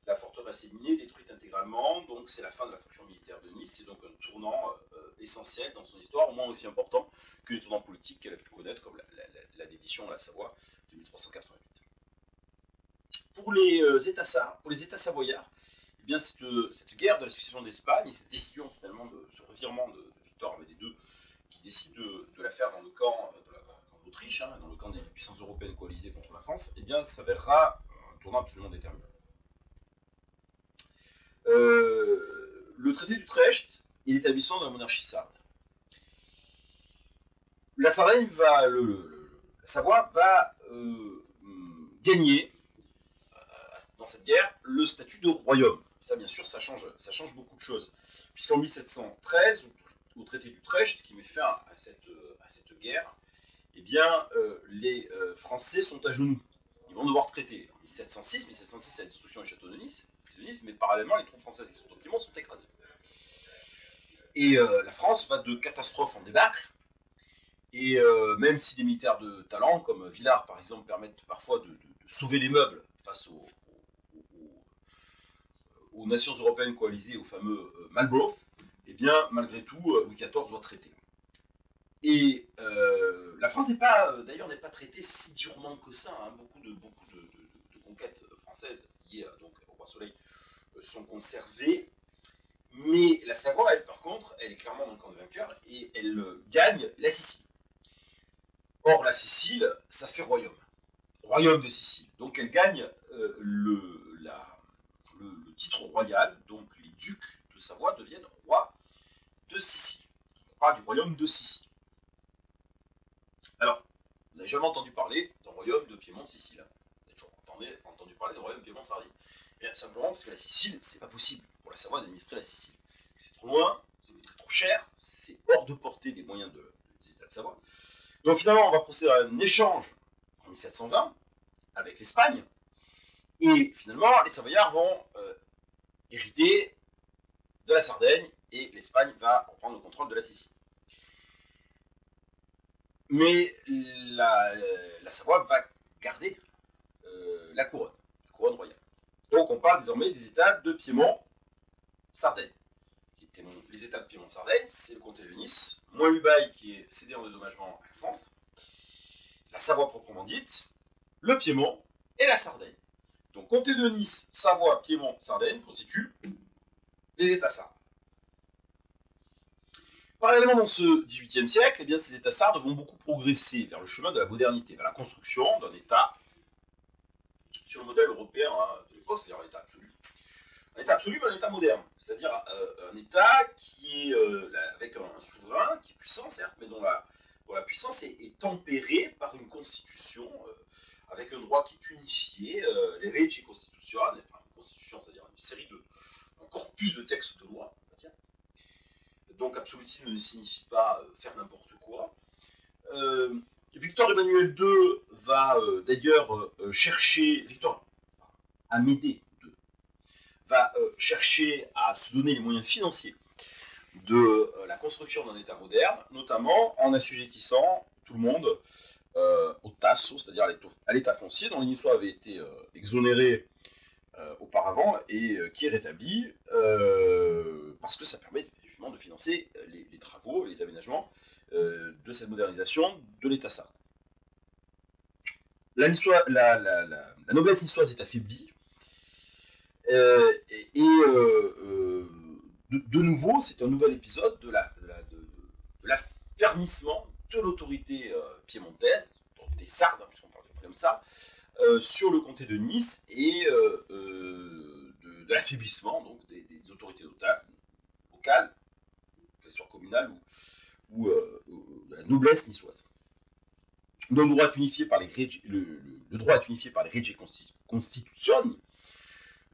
La forteresse est minée, détruite intégralement, donc c'est la fin de la fonction militaire de Nice, c'est donc un tournant essentiel dans son histoire, au moins aussi important que les tournants politiques qu'elle a pu connaître, comme la dédition à la Savoie de 1388. Pour les États savoyards, eh bien cette guerre de la succession d'Espagne et cette décision finalement de ce revirement de Victor Amédée II qui décide de la faire dans le camp de l'Autriche, hein, dans le camp des puissances européennes coalisées contre la France, eh bien s'avérera un tournant absolument déterminant. Le traité d'Utrecht et l'établissement de la monarchie sarde. La Sardaigne va, la Savoie va gagner dans cette guerre le statut de royaume. Ça, bien sûr, ça change beaucoup de choses. Puisqu'en 1713, au traité d'Utrecht, qui met fin à cette guerre, eh bien, les Français sont à genoux. Ils vont devoir traiter. En 1706, c'est la destruction du château de Nice, mais parallèlement, les troupes françaises qui sont au Piémont sont écrasées. Et la France va de catastrophe en débâcle. Et même si des militaires de talent, comme Villars par exemple, permettent parfois de sauver les meubles face aux nations européennes coalisées, au fameux Marlborough, eh bien, malgré tout, Louis XIV doit traiter. Et la France n'est pas traitée si durement que ça. Hein. Beaucoup de conquêtes françaises liées donc au roi Soleil sont conservées. Mais la Savoie, elle, par contre, elle est clairement dans le camp des vainqueurs et elle gagne la Sicile. Or, la Sicile, ça fait royaume. Royaume de Sicile. Donc, elle gagne le titre royal. Donc, les ducs de Savoie deviennent rois de Sicile. On parle du royaume de Sicile. Alors, vous n'avez jamais entendu parler d'un royaume de Piémont-Sicile. Vous avez toujours entendu parler d'un royaume de Piémont-Sardine. Bien simplement parce que la Sicile, c'est pas possible pour la Savoie d'administrer la Sicile. C'est trop loin, ça coûterait trop cher, c'est hors de portée des moyens des États de Savoie. Donc finalement, on va procéder à un échange en 1720 avec l'Espagne. Et finalement, les Savoyards vont hériter de la Sardaigne et l'Espagne va reprendre le contrôle de la Sicile. Mais la Savoie va garder la couronne royale. Donc on parle désormais des États de Piémont-Sardaigne. Les États de Piémont-Sardaigne, c'est le comté de Nice, moins l'Ubaye qui est cédé en dédommagement à la France, la Savoie proprement dite, le Piémont et la Sardaigne. Donc comté de Nice, Savoie, Piémont, Sardaigne constituent les États sardes. Parallèlement dans ce XVIIIe siècle, eh bien, ces États sardes vont beaucoup progresser vers le chemin de la modernité, vers la construction d'un État sur le modèle européen de l'époque, c'est-à-dire un État absolu. Un État absolu, mais un État moderne, c'est-à-dire un État qui est avec un souverain qui est puissant, certes, mais dont la puissance est tempérée par une constitution avec un droit qui est unifié, les regi constitutionnelles, enfin une constitution, c'est-à-dire une série un corpus de textes de loi. Donc absolutisme ne signifie pas faire n'importe quoi. Victor Emmanuel II va d'ailleurs chercher, Victor Amédée II va chercher à se donner les moyens financiers de la construction d'un État moderne, notamment en assujettissant tout le monde au tasso, c'est-à-dire à l'État foncier, dont les Niçois avaient été exonérés auparavant et qui est rétabli parce que ça permet justement de financer les travaux et les aménagements de cette modernisation de l'État sarde. La noblesse niçoise est affaiblie de nouveau, c'est un nouvel épisode de l'affermissement de l'autorité piémontaise, l'autorité sarde, hein, puisqu'on parle comme ça, sur le comté de Nice et de l'affaiblissement donc, des autorités locales, qu'elles soient communales ou de la noblesse niçoise. Donc, le droit est unifié par les regi constitutionnelles.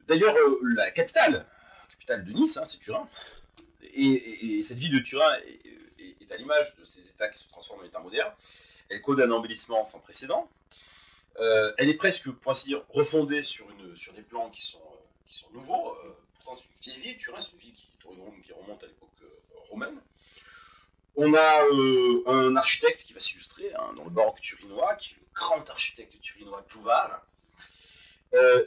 D'ailleurs, la capitale de Nice, hein, c'est Turin. Et cette ville de Turin est à l'image de ces États qui se transforment en États modernes. Elle code un embellissement sans précédent. Elle est presque, pour ainsi dire, refondée sur des plans qui sont nouveaux. Pourtant, c'est une vieille ville. Turin, c'est une ville qui remonte à l'époque romaine. On a un architecte qui va s'illustrer hein, dans le baroque turinois, qui est le grand architecte turinois Juvar.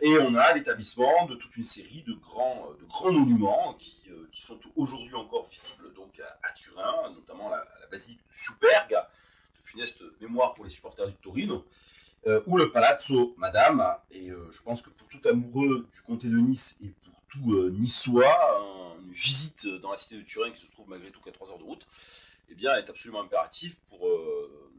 Et on a l'établissement de toute une série de grands monuments qui sont aujourd'hui encore visibles donc à Turin, notamment la basilique de Superga, de funeste mémoire pour les supporters du Torino, ou le Palazzo Madame. Et je pense que pour tout amoureux du comté de Nice et pour tout niçois, une visite dans la cité de Turin, qui se trouve malgré tout qu'à 3 heures de route, eh bien, est absolument impératif pour,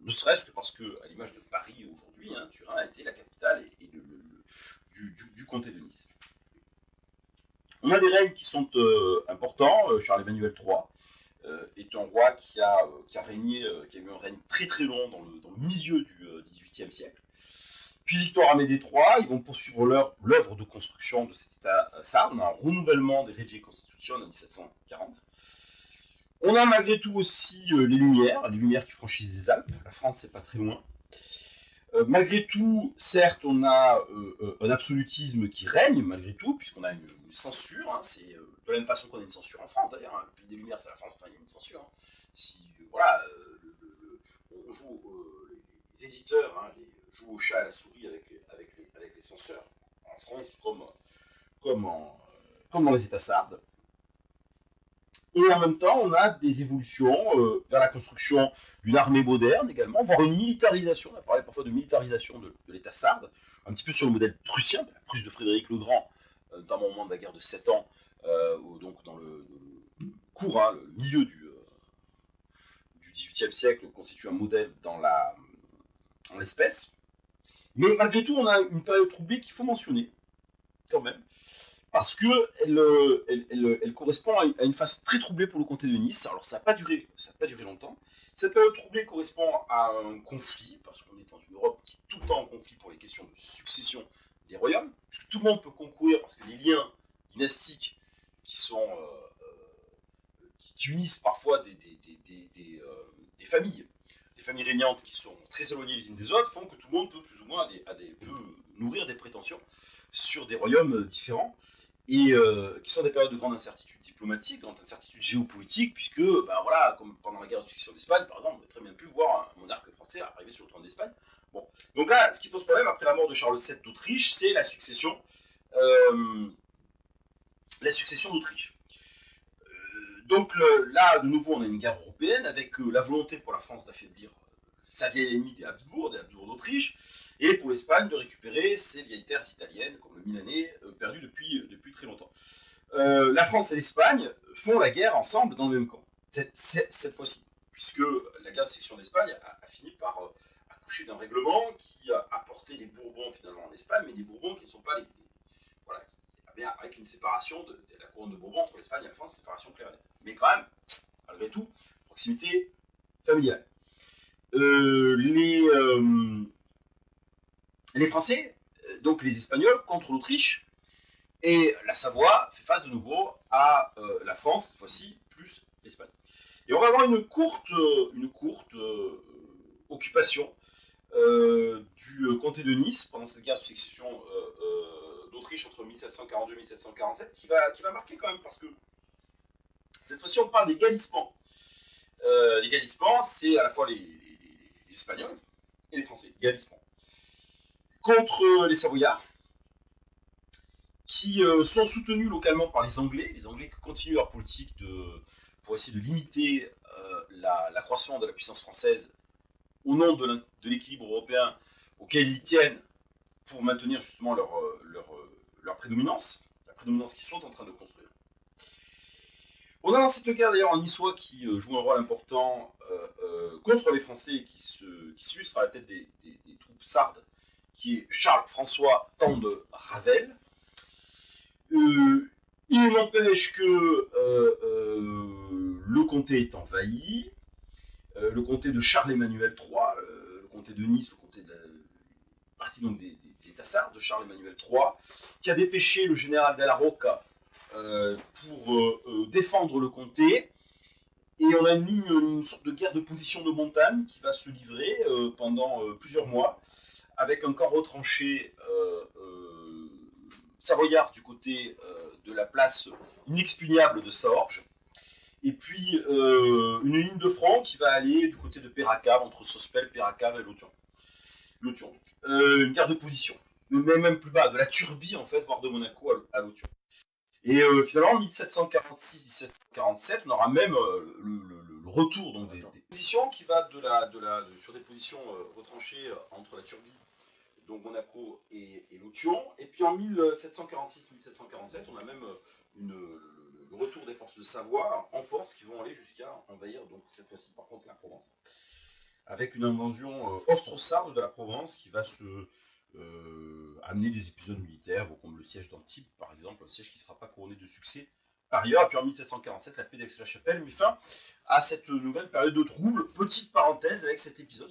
ne serait-ce que parce que, à l'image de Paris aujourd'hui, hein, Turin a été la capitale et du comté de Nice. On a des règnes qui sont importants. Charles-Emmanuel III est un roi qui a régné, qui a eu un règne très très long dans le milieu du XVIIIe siècle. Puis Victor Amédée III, ils vont poursuivre l'œuvre de construction de cet État sarde. On a un renouvellement des Regie Constitution en 1740. On a malgré tout aussi les Lumières qui franchissent les Alpes. La France, c'est pas très loin. Malgré tout, certes, on a un absolutisme qui règne, malgré tout, puisqu'on a une censure. Hein, c'est de la même façon qu'on a une censure en France, d'ailleurs. Hein, le pays des Lumières, c'est la France, enfin, il y a une censure. Hein. Si, voilà, on joue, les éditeurs hein, jouent au chat à la souris avec les censeurs, en France comme dans les États sardes. Et en même temps, on a des évolutions vers la construction d'une armée moderne également, voire une militarisation. On a parlé parfois de militarisation de l'État sarde, un petit peu sur le modèle prussien, la Prusse de Frédéric le Grand, notamment au moment de la guerre de 7 ans, donc dans le cours, hein, le milieu du XVIIIe siècle, constitue un modèle dans l'espèce. Mais malgré tout, on a une période troublée qu'il faut mentionner, quand même. Parce qu'elle correspond à une phase très troublée pour le comté de Nice. Alors ça n'a pas duré longtemps. Cette période troublée correspond à un conflit, parce qu'on est dans une Europe qui est tout le temps en conflit pour les questions de succession des royaumes, puisque tout le monde peut concourir, parce que les liens dynastiques qui unissent parfois des familles régnantes qui sont très éloignées les unes des autres, font que tout le monde peut plus ou moins peut nourrir des prétentions sur des royaumes différents. Et qui sont des périodes de grande incertitude diplomatique, grande incertitude géopolitique, puisque, ben voilà, comme pendant la guerre de succession d'Espagne, par exemple, on aurait très bien pu voir un monarque français arriver sur le trône d'Espagne. Bon. Donc là, ce qui pose problème après la mort de Charles VII d'Autriche, c'est la succession d'Autriche. Donc là, de nouveau, on a une guerre européenne avec la volonté pour la France d'affaiblir sa vieille ennemie des Habsbourg d'Autriche, et pour l'Espagne de récupérer ses vieilles terres italiennes, comme le Milanais, perdues depuis très longtemps. La France et l'Espagne font la guerre ensemble dans le même camp, cette fois-ci, puisque la guerre de sécession d'Espagne a fini par accoucher d'un règlement qui a apporté les Bourbons finalement en Espagne, mais des Bourbons qui ne sont pas voilà, avec une séparation de la couronne de Bourbon entre l'Espagne et la France, une séparation claire et nette. Mais quand même, malgré tout, proximité familiale. Les Français, donc les Espagnols, contre l'Autriche, et la Savoie fait face de nouveau à la France, cette fois-ci, plus l'Espagne. Et on va avoir une courte occupation du comté de Nice pendant cette guerre de succession d'Autriche entre 1742 et 1747, qui va marquer quand même, parce que cette fois-ci on parle des Galismans. Les Galismans, c'est à la fois les Espagnols et les Français, Galismans, contre les Savoyards, qui sont soutenus localement par les Anglais qui continuent leur politique pour essayer de limiter l'accroissement de la puissance française au nom de l'équilibre européen auquel ils tiennent pour maintenir justement leur prédominance, la prédominance qu'ils sont en train de construire. On a dans cette guerre d'ailleurs un Niçois qui joue un rôle important contre les Français, qui s'illustre à la tête des troupes sardes, qui est Charles-François Tende Ravel. Il n'empêche que le comté est envahi, le comté de Charles-Emmanuel III, le comté de Nice, le comté de la partie donc des États sardes de Charles-Emmanuel III, qui a dépêché le général Della Rocca pour défendre le comté. Et on a une sorte de guerre de position de montagne qui va se livrer pendant plusieurs mois, avec un corps retranché savoyard du côté de la place inexpugnable de Saorge, Et puis une ligne de front qui va aller du côté de Perracave, entre Sospel, Perracave et Lotion. Une carte de position. Même plus bas, de la Turbie en fait, voire de Monaco à Lotion. Et finalement, 1746-1747, on aura même le retour donc, des positions qui va sur des positions retranchées entre la Turbie, donc Monaco et Lotion. Et puis en 1746-1747, on a même le retour des forces de Savoie en force qui vont aller jusqu'à envahir, donc cette fois-ci par contre la Provence, avec une invasion austro-sarde de la Provence qui va amener des épisodes militaires, comme le siège d'Antibes par exemple, un siège qui ne sera pas couronné de succès par ailleurs. Et puis en 1747, la paix d'Aix-la-Chapelle met fin à cette nouvelle période de troubles. Petite parenthèse avec cet épisode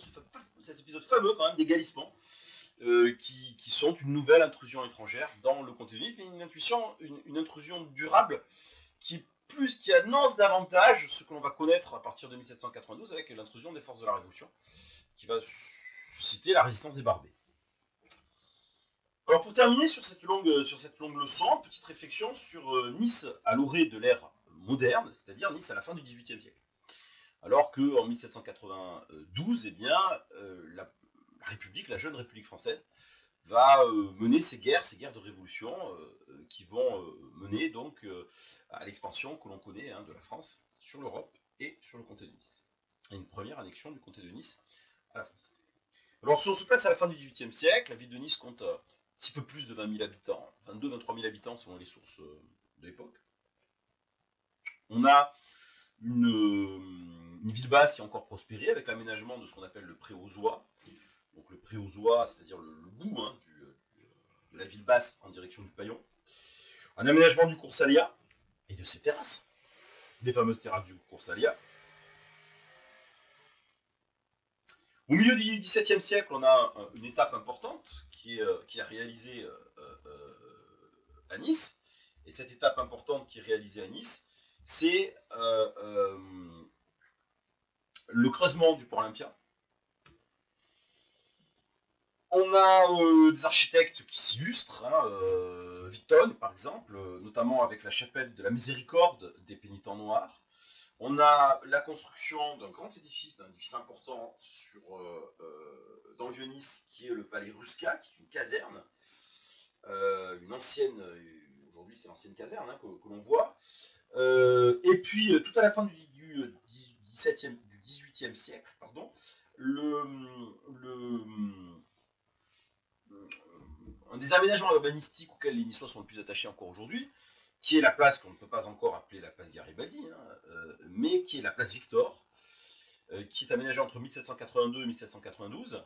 fameux quand même des Galissemans, qui sont une nouvelle intrusion étrangère dans le comté de Nice, mais une intrusion durable qui annonce davantage ce que l'on va connaître à partir de 1792 avec l'intrusion des forces de la Révolution, qui va susciter la résistance des barbés. Alors pour terminer sur cette longue leçon, petite réflexion sur Nice à l'orée de l'ère moderne, c'est-à-dire Nice à la fin du XVIIIe siècle. Alors qu'en 1792, eh bien, la République, la jeune République française, va mener ces guerres de révolution qui vont mener donc à l'expansion que l'on connaît de la France sur l'Europe et sur le comté de Nice. Et une première annexion du comté de Nice à la France. Alors si on se place à la fin du XVIIIe siècle, la ville de Nice compte un petit peu plus de 20 000 habitants, 22-23 000 habitants selon les sources de l'époque. On a une ville basse qui a encore prospéré avec l'aménagement de ce qu'on appelle le Préauzois. Donc le Préauzois, c'est-à-dire le bout de la ville basse en direction du Paillon. Un aménagement du Cours Salia et de ses terrasses, les fameuses terrasses du Cours Salia. Au milieu du XVIIe siècle, on a une étape importante qui est réalisée à Nice. Et cette étape importante qui est réalisée à Nice, c'est le creusement du port Olympia. On a des architectes qui s'illustrent, Vitton par exemple, notamment avec la chapelle de la Miséricorde des Pénitents Noirs. On a la construction d'un grand édifice, important dans le Vieux-Nice, qui est le palais Rusca, qui est une caserne, une ancienne, aujourd'hui c'est l'ancienne caserne que l'on voit. Et puis tout à la fin du XVIIIe siècle, un des aménagements urbanistiques auxquels les Niçois sont le plus attachés encore aujourd'hui, qui est la place qu'on ne peut pas encore appeler la place Garibaldi, mais qui est la place Victor, qui est aménagée entre 1782 et 1792,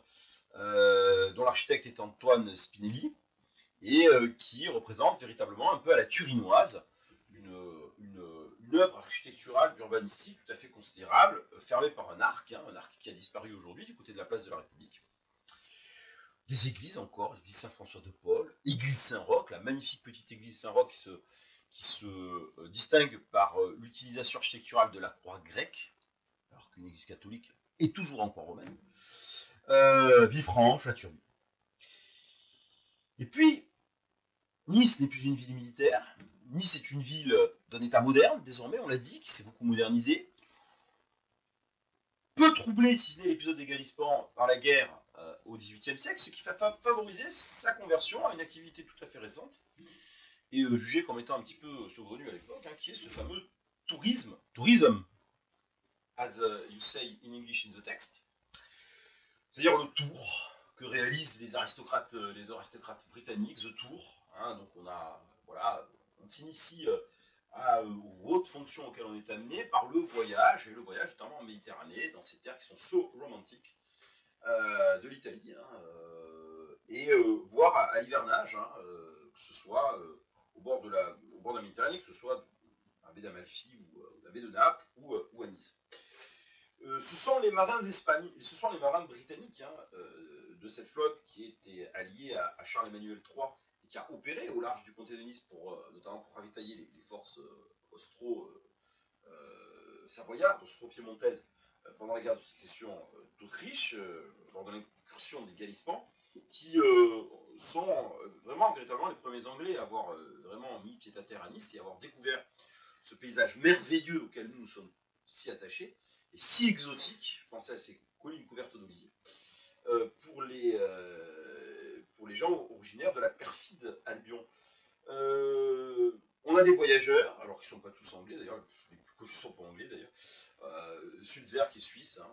dont l'architecte est Antoine Spinelli, et qui représente véritablement un peu à la turinoise une œuvre architecturale d'urbanistique tout à fait considérable, fermée par un arc qui a disparu aujourd'hui du côté de la place de la République. Des églises encore, l'église Saint-François-de-Paul, église Saint-Roch, la magnifique petite église Saint-Roch qui se distingue par l'utilisation architecturale de la croix grecque, alors qu'une église catholique est toujours en croix romaine. Villefranche, la Turbie. Et puis, Nice n'est plus une ville militaire. Nice est une ville d'un état moderne, désormais, on l'a dit, qui s'est beaucoup modernisée. Peu troublé, si ce n'est l'épisode des Galissemans, par la guerre au XVIIIe siècle, ce qui va favoriser sa conversion à une activité tout à fait récente, et jugée comme étant un petit peu saugrenue à l'époque, qui est ce fameux tourisme, as you say in English in the text, c'est-à-dire le tour que réalisent les aristocrates britanniques, The Tour. Donc on s'initie aux hautes fonctions auxquelles on est amené par le voyage, et le voyage notamment en Méditerranée, dans ces terres qui sont so romantiques de l'Italie, et voire à l'hivernage, que ce soit au bord de la Méditerranée, que ce soit à baie d'Amalfi ou la baie de Naples ou à Nice. Ce sont les marins britanniques de cette flotte qui était alliée à Charles-Emmanuel III et qui a opéré au large du comté de Nice notamment pour ravitailler les forces austro-savoyardes, austro-piémontaises pendant la guerre de succession d'Autriche, lors de l'incursion des Galissemans, qui sont véritablement les premiers Anglais à avoir vraiment mis pied à terre à Nice et à avoir découvert ce paysage merveilleux auquel nous sommes si attachés, et si exotique, pensez à ces collines couvertes d'oliviers, pour les gens originaires de la perfide Albion. On a des voyageurs, alors qu'ils ne sont pas tous anglais d'ailleurs, les plus connus ne sont pas anglais d'ailleurs, Sulzer qui est suisse, hein,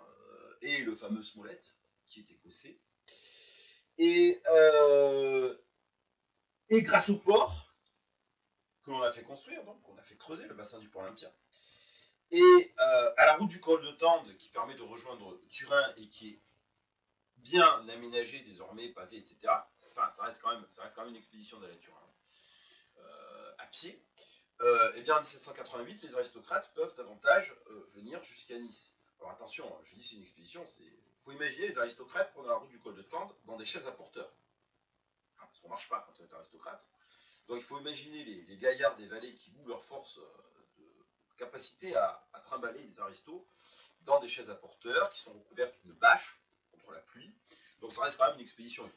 et le fameux Smollett qui est écossais. Et grâce au port que l'on a fait construire, donc on a fait creuser le bassin du port Olympia, et à la route du col de Tende qui permet de rejoindre Turin et qui est bien aménagé désormais, pavé, etc. Enfin, ça reste quand même une expédition d'aller à Turin à pied. Et bien en 1788, les aristocrates peuvent davantage venir jusqu'à Nice. Alors attention, je dis c'est une expédition, il faut imaginer les aristocrates prenant la route du col de Tende dans des chaises à porteurs. Parce qu'on ne marche pas quand on est aristocrate. Donc il faut imaginer les gaillards des vallées qui bouent leur force de capacité à trimballer les aristos dans des chaises à porteurs qui sont recouvertes d'une bâche contre la pluie. Donc ça reste quand même une expédition.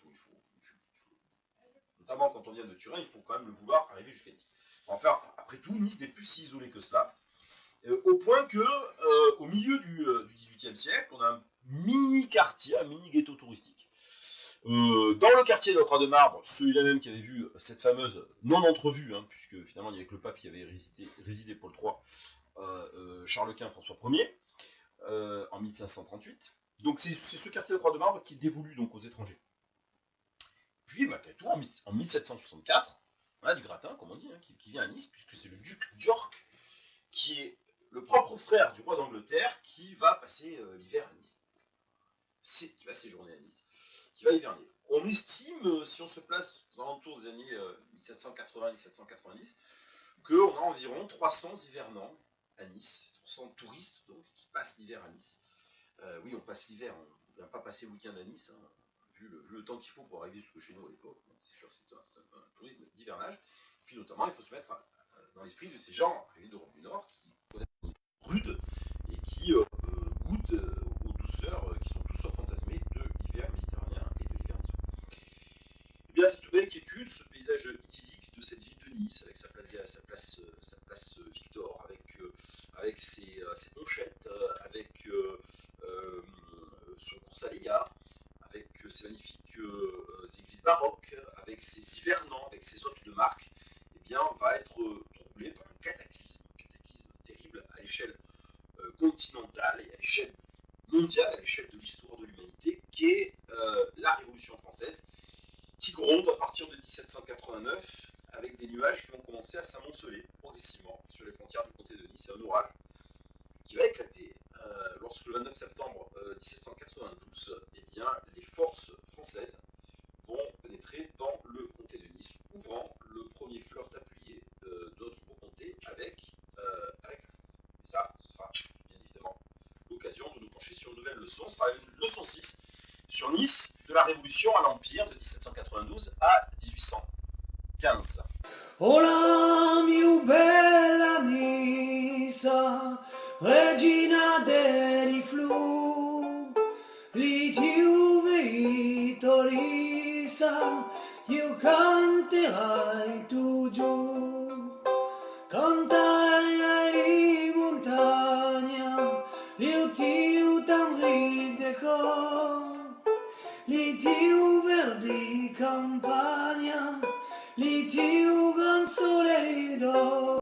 Notamment quand on vient de Turin, il faut quand même le vouloir arriver jusqu'à Nice. Enfin, après tout, Nice n'est plus si isolé que cela. Au point que, au milieu du XVIIIe siècle, on a un mini quartier, un mini ghetto touristique. Dans le quartier de la Croix de Marbre, celui-là même qui avait vu cette fameuse non-entrevue, hein, puisque finalement il n'y avait que le pape qui avait résidé Paul III, Charles Quint, François Ier, en 1538. Donc c'est ce quartier de la Croix de Marbre qui est dévolu donc aux étrangers. Puis malgré tout, en 1764, on a du gratin, comme on dit, hein, qui vient à Nice, puisque c'est le duc d'York, qui est le propre frère du roi d'Angleterre, qui va passer l'hiver à Nice. Qui va séjourner à Nice, qui va hiverner. On estime, si on se place aux alentours des années 1780-1790, qu'on a environ 300 hivernants à Nice, 300 touristes donc, qui passent l'hiver à Nice. Oui, on passe l'hiver, on ne vient pas passer le week-end à Nice, hein, vu le temps qu'il faut pour arriver jusqu'au chez nous à l'époque. C'est sûr que c'est un tourisme d'hivernage. Puis notamment, il faut se mettre dans l'esprit de ces gens arrivés d'Europe du Nord qui connaissent une rude et qui goûtent aux douceurs qui sont tous sauf fantasmées de l'hiver méditerranéen et de l'hiver niçois. Et bien, cette belle quiétude, ce paysage idyllique de cette ville de Nice, avec sa place Victor, avec ses ponchettes, avec son cours Saléa, avec ses magnifiques églises baroques, avec ses hivernants, avec ses hôtes de marque, eh bien, va être troublé par un cataclysme terrible à l'échelle continentale et à l'échelle mondiale, à l'échelle de l'histoire de l'humanité, qui est la Révolution française, qui gronde à partir de 1789, avec des nuages qui vont commencer à s'amonceler progressivement sur les frontières du comté de Nice, et un orage qui va éclater lorsque le 29 septembre 1792, eh bien, les forces françaises vont pénétrer dans le comté de Nice, ouvrant le premier flirt appuyé de notre beau comté avec la France. Et ça, ce sera bien évidemment l'occasion de nous pencher sur une nouvelle leçon. Ce sera une leçon 6 sur Nice, de la Révolution à l'Empire de 1792 à 1815. Hola, mia bella Nisa, regina dei flu, li tiu vittorisa, io canterai tu giù, canterai di montagna, li tiu tan de li tiu verdi campagna, li tiu gran soleil d'or.